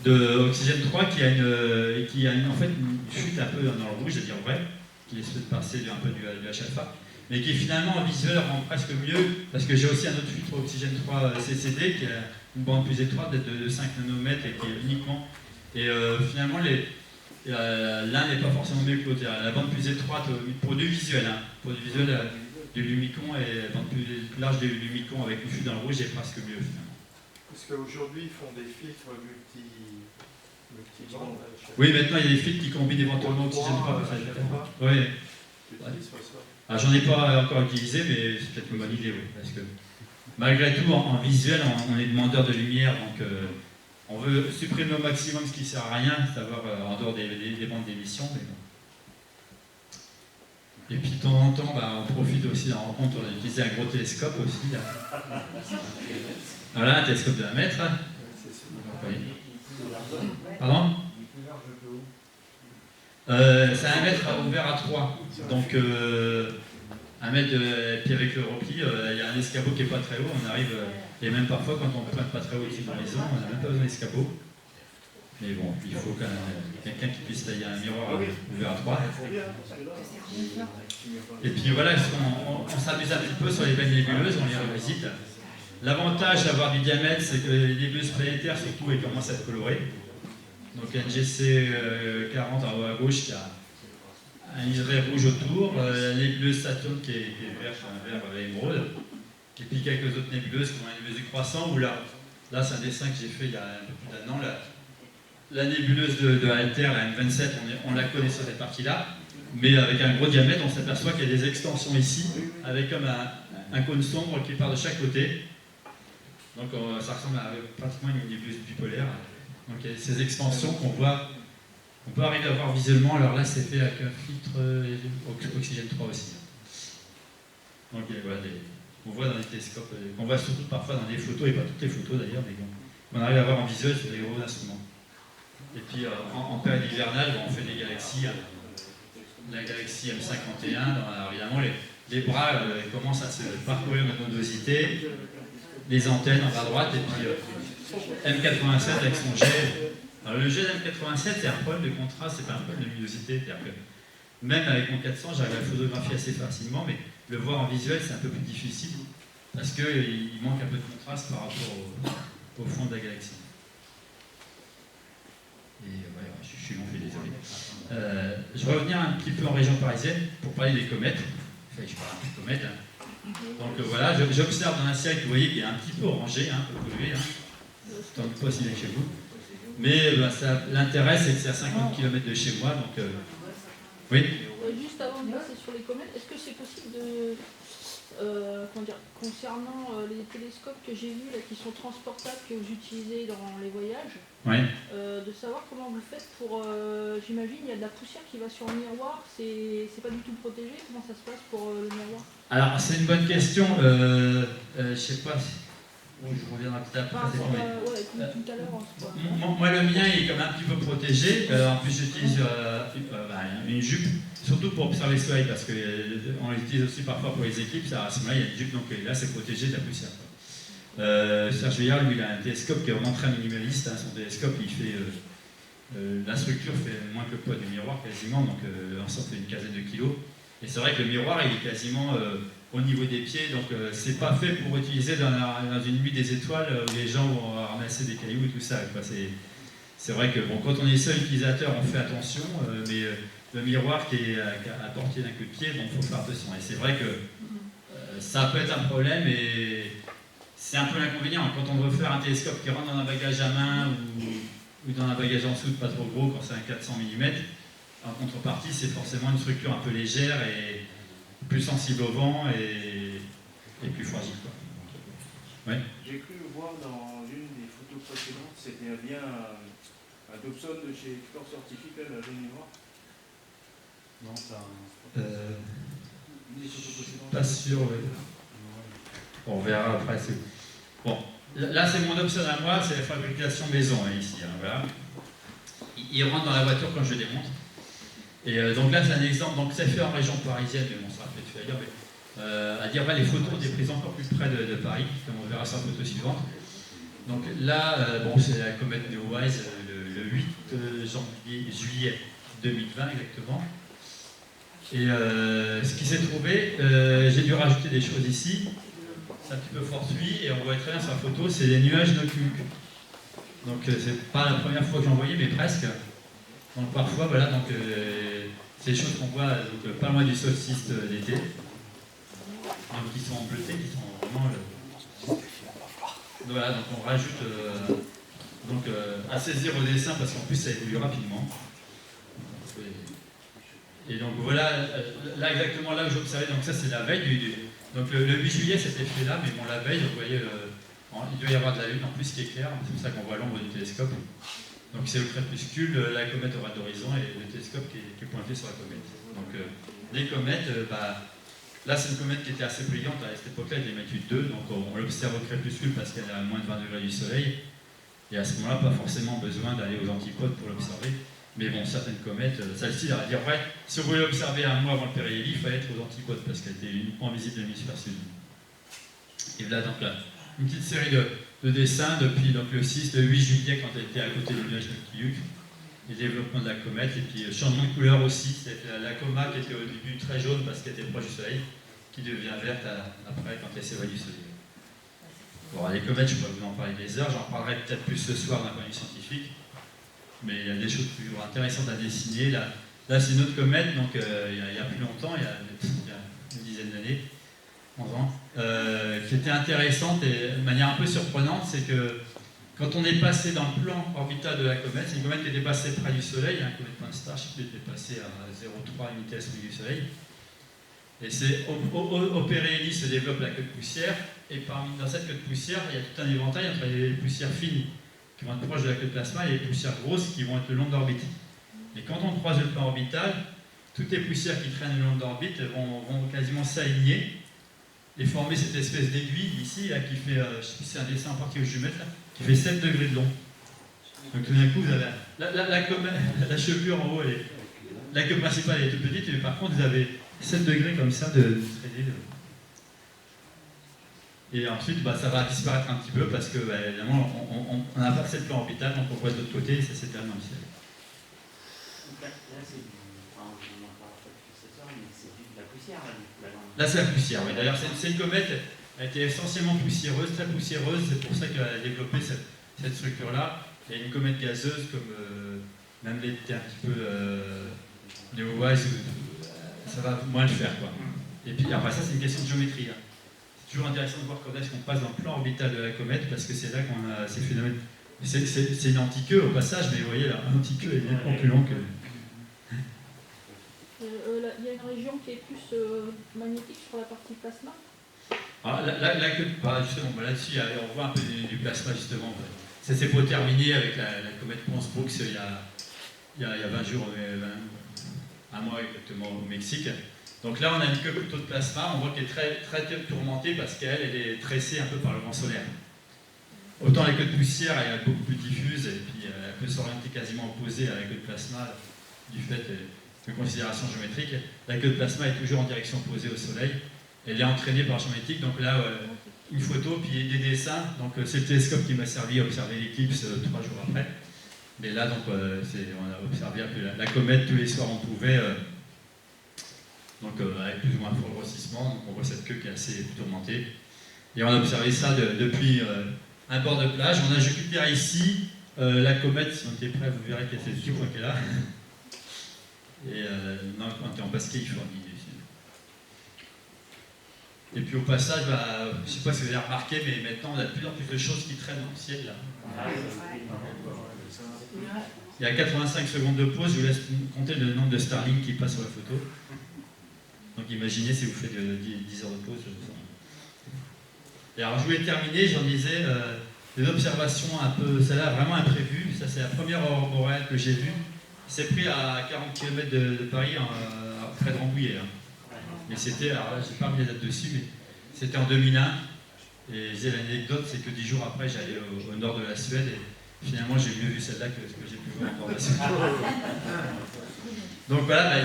[SPEAKER 2] de Oxygène 3 qui a en fait une chute un peu dans le rouge, c'est-à-dire vrai, qui laisse passer un peu du H-alpha, mais qui finalement en visuel rend presque mieux, parce que j'ai aussi un autre filtre Oxygène 3 CCD qui a une bande plus étroite, d'être de 5 nanomètres et qui est uniquement. Et finalement, l'un n'est pas forcément mieux que l'autre. La bande plus étroite pour du visuel, pour du visuel du Lumicon et la bande plus large du Lumicon avec une chute dans le rouge est presque mieux finalement.
[SPEAKER 5] Parce qu'aujourd'hui, ils font des filtres multi-bandes.
[SPEAKER 2] Oui, maintenant il y a des filtres qui combinent éventuellement Oxygène 3 avec H-alpha. Oui.
[SPEAKER 5] Tu utilises ça?
[SPEAKER 2] J'en ai pas encore utilisé, mais c'est peut-être une bonne idée, oui. Parce que malgré tout, en visuel, on est demandeur de lumière, donc on veut supprimer au maximum ce qui ne sert à rien, savoir en dehors des bandes d'émission. Mais bon. Et puis de temps en temps, bah, on profite aussi d'un rencontre, on a utilisé un gros télescope aussi. Là. Voilà, un télescope de 1 mètre. Oui. Pardon c'est 1 mètre ouvert à 3. Donc 1 mètre, puis avec le repli, il y a un escabeau qui n'est pas très haut, on arrive, et même parfois quand on ne pointe pas très haut au-dessus de la maison, on n'a même pas besoin d'escabeau. Mais bon, il faut quand même quelqu'un qui puisse tailler un miroir ouvert à 3. Et puis voilà, on s'amuse un petit peu sur les belles nébuleuses, on les revisite. L'avantage d'avoir du diamètre, c'est que les nébuleuses planétaires, surtout, elles commencent à être colorées. Donc NGC 40 en haut à gauche, qui a un liseré rouge autour, la nébuleuse Saturne qui est verte, un vert émeraude, et puis quelques autres nébuleuses comme la nébuleuse du croissant, où là c'est un dessin que j'ai fait il y a un peu plus d'1 an, la nébuleuse de Altair, la M27, on la connaît sur cette partie-là, mais avec un gros diamètre, on s'aperçoit qu'il y a des extensions ici, avec comme un cône sombre qui part de chaque côté. Donc ça ressemble à pratiquement une nébuleuse bipolaire. Donc il y a ces extensions qu'on peut arriver à voir visuellement. Alors là, c'est fait avec un filtre oxygène 3 aussi. Donc voilà, on voit dans les télescopes, qu'on voit surtout parfois dans les photos, et pas toutes les photos d'ailleurs, mais on arrive à voir en visuel sur des gros instruments. Et puis en période hivernale, on fait des galaxies. La galaxie M51, évidemment, les bras commencent à se parcourir de nodosité, les antennes en bas à droite, et puis M87 avec son jet. Alors le jet de M87, c'est un problème de contraste, c'est pas un problème de luminosité. C'est-à-dire que même avec mon 400, j'arrive à le photographier assez facilement, mais le voir en visuel, c'est un peu plus difficile, parce qu'il manque un peu de contraste par rapport au fond de la galaxie. Et ouais, je suis long, je suis désolé. Je vais revenir un petit peu en région parisienne pour parler des comètes. Enfin, je parle un peu de comètes. Hein. Donc voilà, j'observe dans un ciel que vous voyez qui est un petit peu orangé, un peu pollué. Je ne sais pas s'il est chez vous. Mais l'intérêt, c'est que c'est à 50 km de chez moi. Donc, oui.
[SPEAKER 4] Juste avant de passer sur les comètes, est-ce que c'est possible de. Concernant les télescopes que j'ai vus, là, qui sont transportables, que vous utilisez dans les voyages,
[SPEAKER 2] ouais.
[SPEAKER 4] De savoir comment vous faites pour. J'imagine, il y a de la poussière qui va sur le miroir, c'est pas du tout protégé. Comment ça se passe pour le miroir?
[SPEAKER 2] Alors, c'est une bonne question. Je sais pas si. Je reviendrai peut-être après.
[SPEAKER 4] Tout à l'heure.
[SPEAKER 2] Moi, le mien il est quand même un petit peu protégé. En plus, j'utilise une jupe, surtout pour observer le soleil, parce qu'on l'utilise aussi parfois pour les équipes. À ce moment-là, il y a une jupe, donc là, c'est protégé de la poussière. Serge Veillard, lui, il a un télescope qui est vraiment très minimaliste. Hein. Son télescope, il fait. La structure fait moins que le poids du miroir, quasiment, donc en sorte, une quinzaine de kilos. Et c'est vrai que le miroir, il est quasiment. Au niveau des pieds, donc c'est pas fait pour utiliser dans une nuit des étoiles où les gens vont ramasser des cailloux et tout ça. C'est vrai que bon, quand on est seul utilisateur, on fait attention, mais le miroir qui est à portée d'un coup de pied, bon, faut faire attention. Et c'est vrai que ça peut être un problème et c'est un peu l'inconvénient. Quand on veut faire un télescope qui rentre dans un bagage à main ou dans un bagage en soude pas trop gros, quand c'est un 400 mm, en contrepartie, c'est forcément une structure un peu légère et plus sensible au vent et plus fragile. Ouais.
[SPEAKER 6] J'ai cru voir dans une des photos précédentes, c'était bien un Dobson de chez Export Scientifique, là, la jaune et noire.
[SPEAKER 1] Non, ça.
[SPEAKER 6] Une des photos précédentes.
[SPEAKER 2] Pas sûr, ouais. On verra après. Bon, là c'est mon Dobson à moi, c'est la fabrication maison hein, ici. Hein, voilà. Il rentre dans la voiture quand je démonte. Et donc là, c'est un exemple, donc c'est fait en région parisienne, mais bon, ça sera peut-être fait ailleurs, mais à dire, les photos ont été prises encore plus près de Paris, comme on verra sur la photo suivante. Donc là, bon, c'est la comète Neowise, le 8 juillet 2020 exactement. Et ce qui s'est trouvé, j'ai dû rajouter des choses ici, c'est un petit peu fortuit, et on voit très bien sur la photo, c'est des nuages nocturnes. Donc c'est pas la première fois que j'en voyais, mais presque. Donc parfois, voilà, donc c'est des choses qu'on voit donc, pas loin du solstice d'été, donc qui sont bleutés, qui sont vraiment. Voilà, donc on rajoute à saisir au dessin parce qu'en plus ça évolue rapidement. Et donc voilà, là exactement là où j'observais, donc ça c'est la veille Donc le 8 juillet, cet effet-là, mais bon, la veille, vous voyez, il doit y avoir de la Lune en plus qui est claire, c'est pour ça qu'on voit l'ombre du télescope. Donc c'est au crépuscule, la comète aura d'horizon et le télescope qui est pointé sur la comète. Donc les comètes, là c'est une comète qui était assez brillante, à cette époque-là elle était magnitude 2, donc on l'observe au crépuscule parce qu'elle est à moins de 20 degrés du soleil, et à ce moment-là pas forcément besoin d'aller aux antipodes pour l'observer. Mais bon, certaines comètes, celle-ci, on va dire, ouais, si vous voulez l'observer un mois avant le périhélie, il fallait être aux antipodes parce qu'elle était uniquement visible de l'hémisphère sud. Et là donc là, une petite série de dessins depuis donc, le 6, le 8 juillet quand elle était à côté du nuage Noctiluc, les développements de la comète, et puis changement de couleur aussi, c'était la coma qui était au début très jaune parce qu'elle était proche du soleil, qui devient verte après quand elle s'éloigne du soleil. Bon, les comètes, je pourrais vous en parler des heures, j'en parlerai peut-être plus ce soir d'un point de vue scientifique, mais il y a des choses toujours intéressantes à dessiner. Là c'est une autre comète, donc il y a plus longtemps, il y a une dizaine d'années, 11 ans, qui était intéressante et de manière un peu surprenante, c'est que quand on est passé dans le plan orbital de la comète, c'est une comète qui était passée près du Soleil, une comète Point Star, qui était passée à 0,3 unité à celui du Soleil. Et c'est au périhélie se développe la queue de poussière, et dans cette queue de poussière, il y a tout un éventail entre les poussières fines qui vont être proches de la queue de plasma et les poussières grosses qui vont être le long d'orbite. Et quand on croise le plan orbital, toutes les poussières qui traînent le long d'orbite vont quasiment s'aligner et former cette espèce d'aiguille ici, là, qui fait, je sais plus si c'est un dessin en partie où je vais mettre, là, qui fait 7 degrés de long. Donc tout d'un coup, vous avez la chevelure en haut, la queue principale est toute petite, mais par contre, vous avez 7 degrés comme ça de traînée. Et ensuite, ça va disparaître un petit peu parce que, évidemment, on n'a pas de cette plan orbital, donc on voit de l'autre côté et ça s'étale dans le ciel.
[SPEAKER 7] Là, c'est on en parlera pas depuis 7 heures, mais c'est de la poussière, là, du coup,
[SPEAKER 2] Là, c'est la poussière, oui. D'ailleurs, c'est une comète, elle était essentiellement poussiéreuse, très poussiéreuse, c'est pour ça qu'elle a développé cette structure-là. Il y a une comète gazeuse, comme même les était un petit peu Neowise, ça va moins le faire, quoi. Et puis, après ça, c'est une question de géométrie. Hein. C'est toujours intéressant de voir comment est-ce qu'on passe dans le plan orbital de la comète, parce que c'est là qu'on a ces phénomènes. C'est une anti-queue au passage, mais vous voyez, là, l'anti-queue est bien plus longue que...
[SPEAKER 4] Il y a une région qui est plus magnétique sur la partie plasma.
[SPEAKER 2] Ah, justement, là-dessus, on voit un peu du plasma, justement. C'est pour terminer avec la comète Pons-Brooks il y a 20 jours, un mois exactement, au Mexique. Donc là, on a une queue plutôt de plasma, on voit qu'elle est très, très tourmentée parce qu'elle est tressée un peu par le vent solaire. Autant la queue de poussière, elle est beaucoup plus diffuse et puis elle peut s'orienter quasiment opposée à la queue de plasma du fait de considérations géométriques. La queue de plasma est toujours en direction opposée au soleil. Elle est entraînée par géométrique, donc là, une photo, puis des dessins. Donc c'est le télescope qui m'a servi à observer l'éclipse 3 jours après. Mais là, donc, on a observé un peu la comète tous les soirs, on pouvait, avec plus ou moins fort grossissement. Donc on voit cette queue qui est assez tourmentée. Et on a observé ça depuis un bord de plage. On a Jupiter ici, la comète, si on était prêt, vous verrez qu'elle fait le petit point qu'elle est là. Et non, quand on est en Basse-Californie. Et puis au passage, je ne sais pas si vous avez remarqué, mais maintenant on a de plus en plus de choses qui traînent dans le ciel là. Il y a 85 secondes de pause, je vous laisse compter le nombre de Starlink qui passe sur la photo. Donc imaginez si vous faites 10 heures de pause. Et alors je voulais terminer, j'en disais, des observations un peu, celle-là vraiment imprévues. Ça c'est la première aurore boréale que j'ai vue. C'est pris à 40 km de Paris, près de Rambouillet. Hein. Mais c'était, alors là, j'ai pas mis les dates dessus, mais c'était en 2001. Et l'anecdote, c'est que 10 jours après, j'allais au nord de la Suède et finalement, j'ai mieux vu celle-là que ce que j'ai pu voir en nord de la Suède. Donc voilà,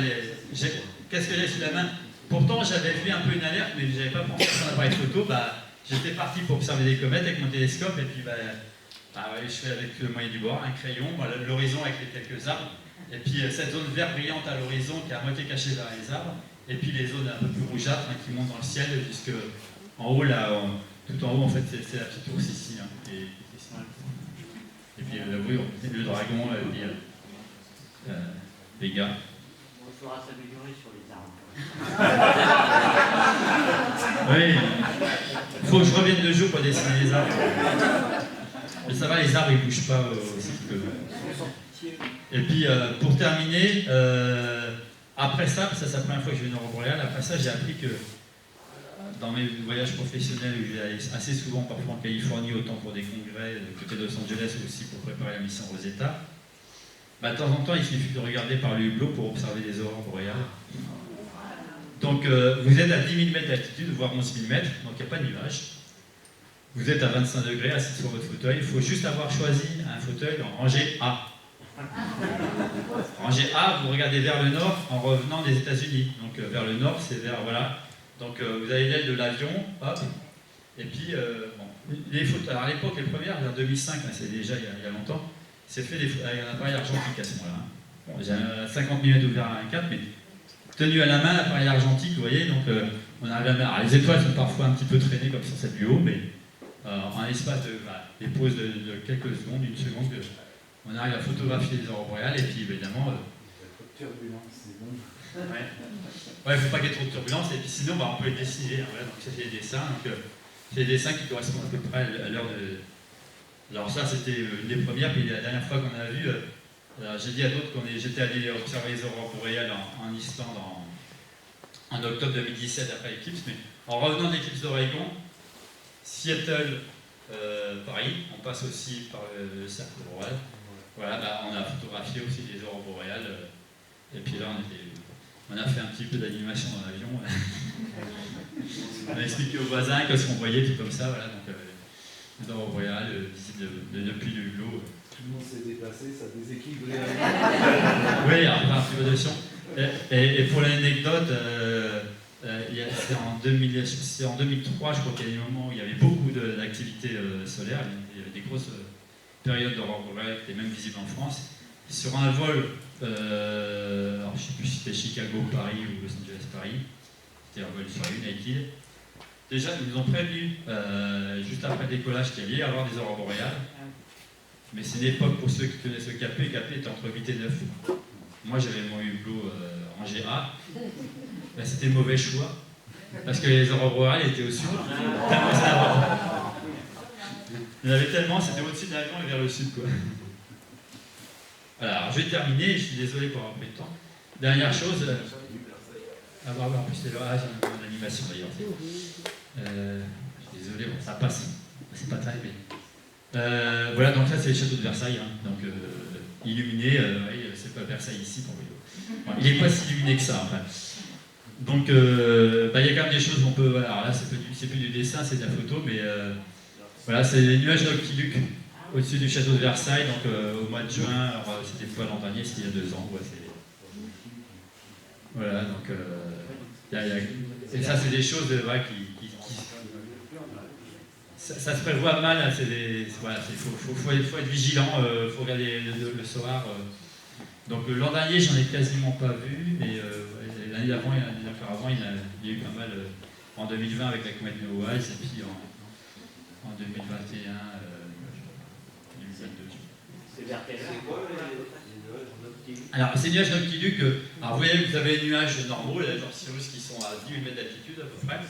[SPEAKER 2] qu'est-ce que j'ai sous la main? Pourtant, j'avais vu un peu une alerte, mais je n'avais pas pensé sur un appareil photo. J'étais parti pour observer des comètes avec mon télescope et puis je fais avec le moyen du bord, un crayon, l'horizon avec les quelques arbres. Et puis cette zone vert brillante à l'horizon qui est à moitié cachée vers les arbres. Et puis les zones un peu plus rougeâtres qui montent dans le ciel jusque en haut là, tout en haut en fait c'est la petite ours ici. Hein, et puis le dragon, et puis les gars.
[SPEAKER 7] Il faudra s'améliorer sur les arbres.
[SPEAKER 2] Oui, il faut que je revienne 2 jours pour dessiner les arbres. Mais ça va, les arbres ils bougent pas aussi que... Et puis pour terminer, après ça c'est la première fois que je vais dans l'aurore boréale, après ça j'ai appris que dans mes voyages professionnels où j'allais assez souvent, parfois en Californie, autant pour des congrès du côté de Los Angeles ou aussi pour préparer la mission Rosetta, de temps en temps, il suffit de regarder par le hublot pour observer les aurores boréales. Donc, vous êtes à 10 000 mètres d'altitude, voire 11 000 mètres, donc il n'y a pas de nuages. Vous êtes à 25 degrés, assis sur votre fauteuil. Il faut juste avoir choisi un fauteuil en rangée A. Rangée A, vous regardez vers le nord en revenant des États-Unis. Donc, vers le nord, c'est vers, voilà. Donc, vous avez l'aile de l'avion, hop. Et puis, bon, les photos, alors à l'époque, les premières, vers 2005, hein, c'est déjà il y a longtemps, c'est fait avec un appareil argentique à ce moment-là. Hein. Bon, j'ai un 50 mm ouvert à 1.4, mais tenu à la main, l'appareil argentique, vous voyez, donc on arrive à la main. Les étoiles sont parfois un petit peu traînées comme sur cette du haut, mais en espace de des pauses de quelques secondes, une seconde, on arrive à photographier les aurores boréales, et puis évidemment...
[SPEAKER 1] turbulence, c'est bon.
[SPEAKER 2] Ouais, il ne faut pas qu'il y ait trop de turbulence, et puis sinon on peut les dessiner. Hein, voilà, donc ça c'est des dessins, donc c'est des dessins qui correspondent à peu près à l'heure de... Alors ça c'était une des premières, puis la dernière fois qu'on a vu, j'ai dit à d'autres j'étais allé observer les aurores boréales en Islande en octobre 2017 après l'éclipse, mais en revenant de l'éclipse d'Oregon, Seattle, Paris, on passe aussi par le cercle boréal. Voilà, on a photographié aussi les aurores boréales, et puis là on a fait un petit peu d'animation dans l'avion. On a expliqué aux voisins ce qu'on voyait, tout comme ça, voilà, donc les aurores boréales, visibles depuis le hublot.
[SPEAKER 1] Tout le monde s'est déplacé, ça a déséquilibré.
[SPEAKER 2] Oui, après un peu de son. Et pour l'anecdote, c'est en 2003, je crois qu'il y a des moments où il y avait beaucoup d'activités solaires, il y avait des grosses périodes d'aurore boréale qui étaient même visibles en France. Sur un vol, alors je ne sais plus si c'était Chicago-Paris ou Los Angeles-Paris, c'était un vol sur United. Déjà, ils nous ont prévenu, juste après le décollage, qu'il allait y avoir des aurores boréales. Mais c'est l'époque, pour ceux qui connaissent le Capet était entre 8 et 9. Moi, j'avais mon hublot rangé A. Ben, c'était le mauvais choix, parce que les aurores boréales étaient au sud. Il y en avait tellement, c'était au-dessus de l'avion et vers le sud, quoi. Voilà, alors je vais terminer, je suis désolé pour avoir pris le temps. Dernière chose... Ah bah en plus c'est l'animation d'ailleurs. Je suis désolé, bon, ça passe. C'est pas très bien. Voilà, donc là c'est le château de Versailles, hein, donc illuminé, c'est pas Versailles ici pour vous. Bon, il n'est pas si illuminé que ça, enfin. Donc il y a quand même des choses qu'on peut... Voilà, alors là c'est plus du dessin, c'est de la photo, mais voilà, c'est les nuages noctiluques au-dessus du château de Versailles, donc au mois de juin, c'était pas l'an dernier, c'était il y a 2 ans. Ouais, voilà, donc et ça c'est des choses qui ça se prévoit mal, hein, voilà, faut être vigilant, faut regarder le soir. Donc l'an dernier j'en ai quasiment pas vu, et l'année d'avant et l'année d'avant il y a eu pas mal en 2020 avec la comète Neowise, et puis en 2021, 2022.
[SPEAKER 7] C'est vers quelle heure?
[SPEAKER 2] Alors, ces nuages noctiluques, alors vous voyez, vous avez les nuages normaux, les genre Cirrus qui sont à 10 000 mètres d'altitude à peu près.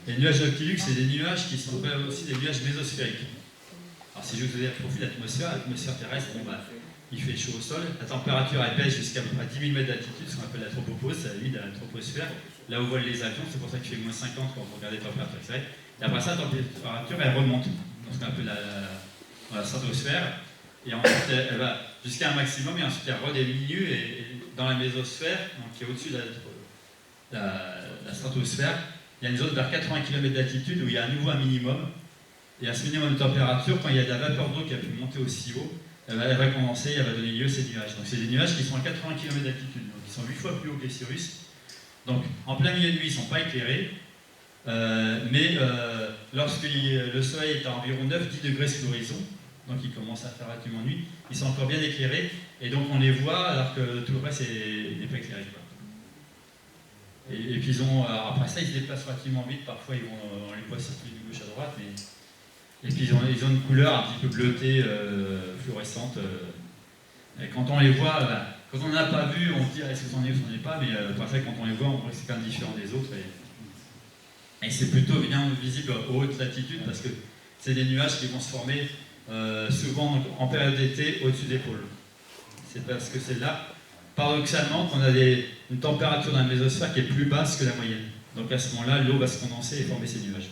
[SPEAKER 2] Les nuages noctiluques, c'est des nuages qui sont aussi des nuages mésosphériques. Alors, si je vous ai profil de l'atmosphère terrestre, il fait chaud au sol, la température elle baisse jusqu'à 10 000 mètres d'altitude, ce qu'on appelle la tropopause, c'est la limite de la troposphère. Là où volent les avions, c'est pour ça qu'il fait moins 50 quand vous regardez la température extérieure. Et après ça, la température elle remonte, donc ce qu'on appelle la stratosphère. Et ensuite, elle va jusqu'à un maximum, et ensuite elle rediminue, et dans la mésosphère, donc qui est au-dessus de la stratosphère, il y a une zone vers 80 km d'altitude où il y a à nouveau un minimum. Et à ce minimum de température, quand il y a de la vapeur d'eau qui a pu monter aussi haut, elle va condenser, elle va donner lieu à ces nuages. Donc c'est des nuages qui sont à 80 km d'altitude, donc ils sont 8 fois plus hauts que les Cirrus. Donc en plein milieu de nuit, ils ne sont pas éclairés, mais lorsque le soleil est à environ 9-10 degrés sur l'horizon, donc ils commencent à faire relativement nuit, ils sont encore bien éclairés, et donc on les voit alors que tout le reste n'est pas éclairé. Et puis après ça, ils se déplacent relativement vite, parfois on les voit circuler de gauche à droite, et puis ils ont une couleur un petit peu bleutée, fluorescente. Et quand on les voit, quand on n'en a pas vu, on se dit est-ce que c'en est ou c'en est pas, mais après quand on les voit, on voit que c'est quand même différent des autres. Et c'est plutôt bien visible aux hautes latitudes, parce que c'est des nuages qui vont se former souvent donc, en période d'été au-dessus des pôles. C'est parce que c'est là, paradoxalement, qu'on a une température dans la mésosphère qui est plus basse que la moyenne. Donc à ce moment-là, l'eau va se condenser et former ces nuages.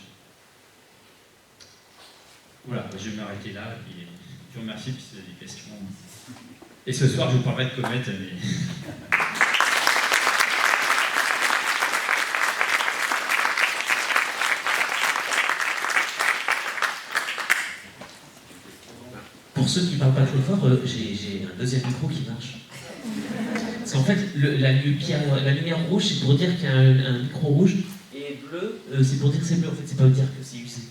[SPEAKER 2] Voilà, je vais m'arrêter là. Et je vous remercie si vous avez des questions. Et ce soir, je vous parlerai de comètes. Mais...
[SPEAKER 8] Pour ceux qui ne parlent pas très fort, j'ai un deuxième micro qui marche. Parce qu'en fait, la lumière rouge, c'est pour dire qu'il y a un micro rouge, et bleu, c'est pour dire que c'est bleu. En fait, c'est pas dire que c'est usé.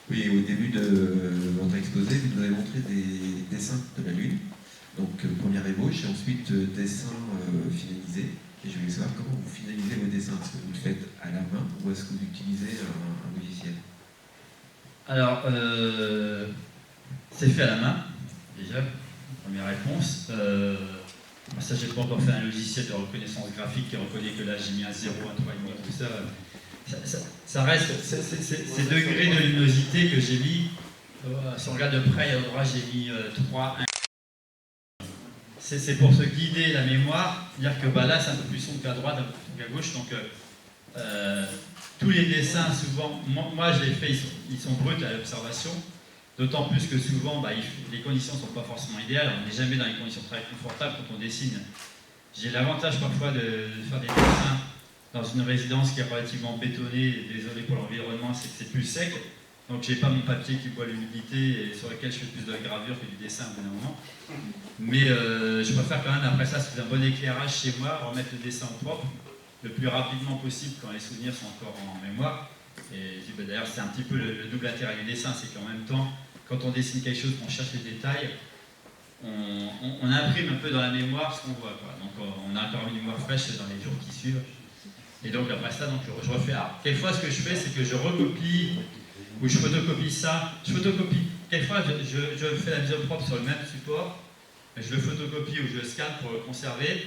[SPEAKER 9] Oui, au début de votre exposé, vous nous avez montré des dessins de la Lune. Donc, première ébauche, et ensuite dessin finalisé. Et je voulais savoir comment vous finalisez vos dessins. Est-ce que vous le faites à la main ou est-ce que vous utilisez un logiciel?
[SPEAKER 2] Alors, c'est fait à la main, déjà, première réponse. Ça, j'ai pas encore fait un logiciel de reconnaissance graphique qui reconnaît que là, j'ai mis un 0, un 3,5, tout ça. Ça reste, ces degrés de luminosité que j'ai mis, si on regarde de près, à droite, j'ai mis 3, 1. C'est pour se guider la mémoire, dire que bah, là, c'est un peu plus sombre qu'à droite, un peu plus sombre qu'à gauche. Donc, tous les dessins, souvent, moi je les fais, ils sont bruts à l'observation, d'autant plus que souvent, bah, les conditions ne sont pas forcément idéales, on n'est jamais dans les conditions très confortables quand on dessine. J'ai l'avantage parfois de faire des dessins dans une résidence qui est relativement bétonnée, désolé pour l'environnement, c'est que c'est plus sec, donc j'ai pas mon papier qui boit l'humidité et sur lequel je fais plus de la gravure que du dessin au bout d'un moment. Mais je préfère quand même, après ça, sous un bon éclairage chez moi, remettre le dessin au propre, le plus rapidement possible quand les souvenirs sont encore en mémoire. Et d'ailleurs, c'est un petit peu le double intérêt du dessin, c'est qu'en même temps, quand on dessine quelque chose, qu'on cherche les détails, on imprime un peu dans la mémoire ce qu'on voit, quoi. Donc on a encore une mémoire fraîche dans les jours qui suivent. Et donc après ça, donc, je refais. Alors, quelquefois, ce que je fais, c'est que je recopie, ou je photocopie ça. Je photocopie. Quelquefois, je fais la mise au propre sur le même support, mais je le photocopie ou je le scanne pour le conserver.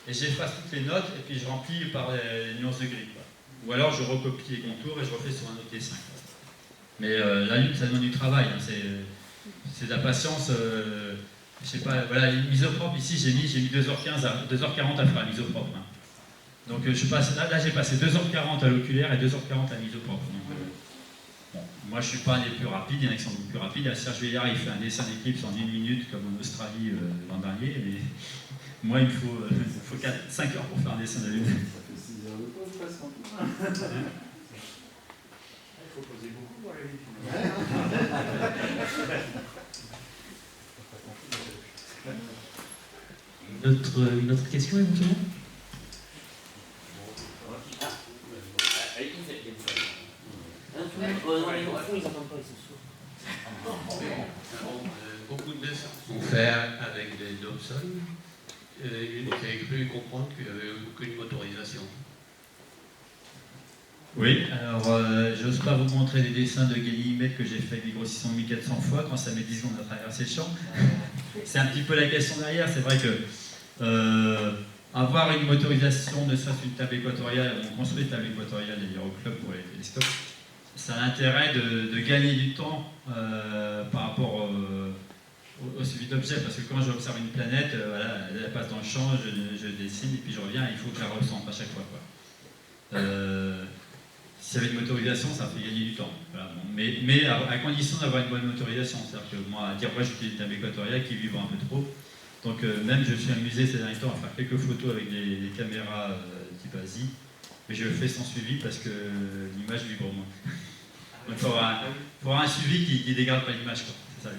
[SPEAKER 2] Et j'efface toutes les notes et puis je remplis par les nuances de gris. Quoi. Ou alors je recopie les contours et je refais sur un autre dessin. Quoi. Mais la Lune, ça demande du travail. Hein. C'est de la patience. Je sais pas, voilà, une mise au propre ici, j'ai mis 2h15 à 2h40 à faire la mise au propre. Hein. Donc là j'ai passé 2h40 à l'oculaire et 2h40 à la mise au propre. Donc, bon, moi je suis pas un des plus rapides, il y en a qui sont beaucoup plus rapides. Serge Veillard il fait un dessin d'éclipse en 1 minute comme en Australie l'an dernier. Mais moi, il me faut 5 heures pour faire un dessin de la Lune.
[SPEAKER 1] Ça fait 6 heures de pause presque en tout.
[SPEAKER 6] Il faut poser beaucoup pour aller vite.
[SPEAKER 8] Une autre question éventuellement?
[SPEAKER 10] Beaucoup de dessins sont faits avec des Dobson. J'ai cru comprendre qu'il n'y avait aucune motorisation.
[SPEAKER 2] Oui, alors j'ose pas vous montrer des dessins de Ganymède que j'ai fait vibrer 1400 fois quand ça met 10 secondes à traverser le champ. C'est un petit peu la question derrière, c'est vrai que avoir une motorisation, ne serait-ce qu'une table équatoriale, on construit une table équatoriale d'ailleurs au club pour les télescopes, ça a l'intérêt de gagner du temps par rapport au suivi d'objets, parce que quand j'observe une planète, voilà, elle passe dans le champ, je dessine et puis je reviens, il faut que je la ressente à chaque fois. Quoi. S'il y avait une motorisation, ça fait gagner du temps. Voilà, bon. Mais à condition d'avoir une bonne motorisation, c'est-à-dire que moi, à dire moi j'utilise une table équatoriale qui vibre un peu trop, donc même je suis amusé ces derniers temps à faire quelques photos avec des caméras type Asie, mais je le fais sans suivi parce que l'image vibre moins. Donc il faut avoir un suivi qui ne dégrade pas l'image, c'est ça.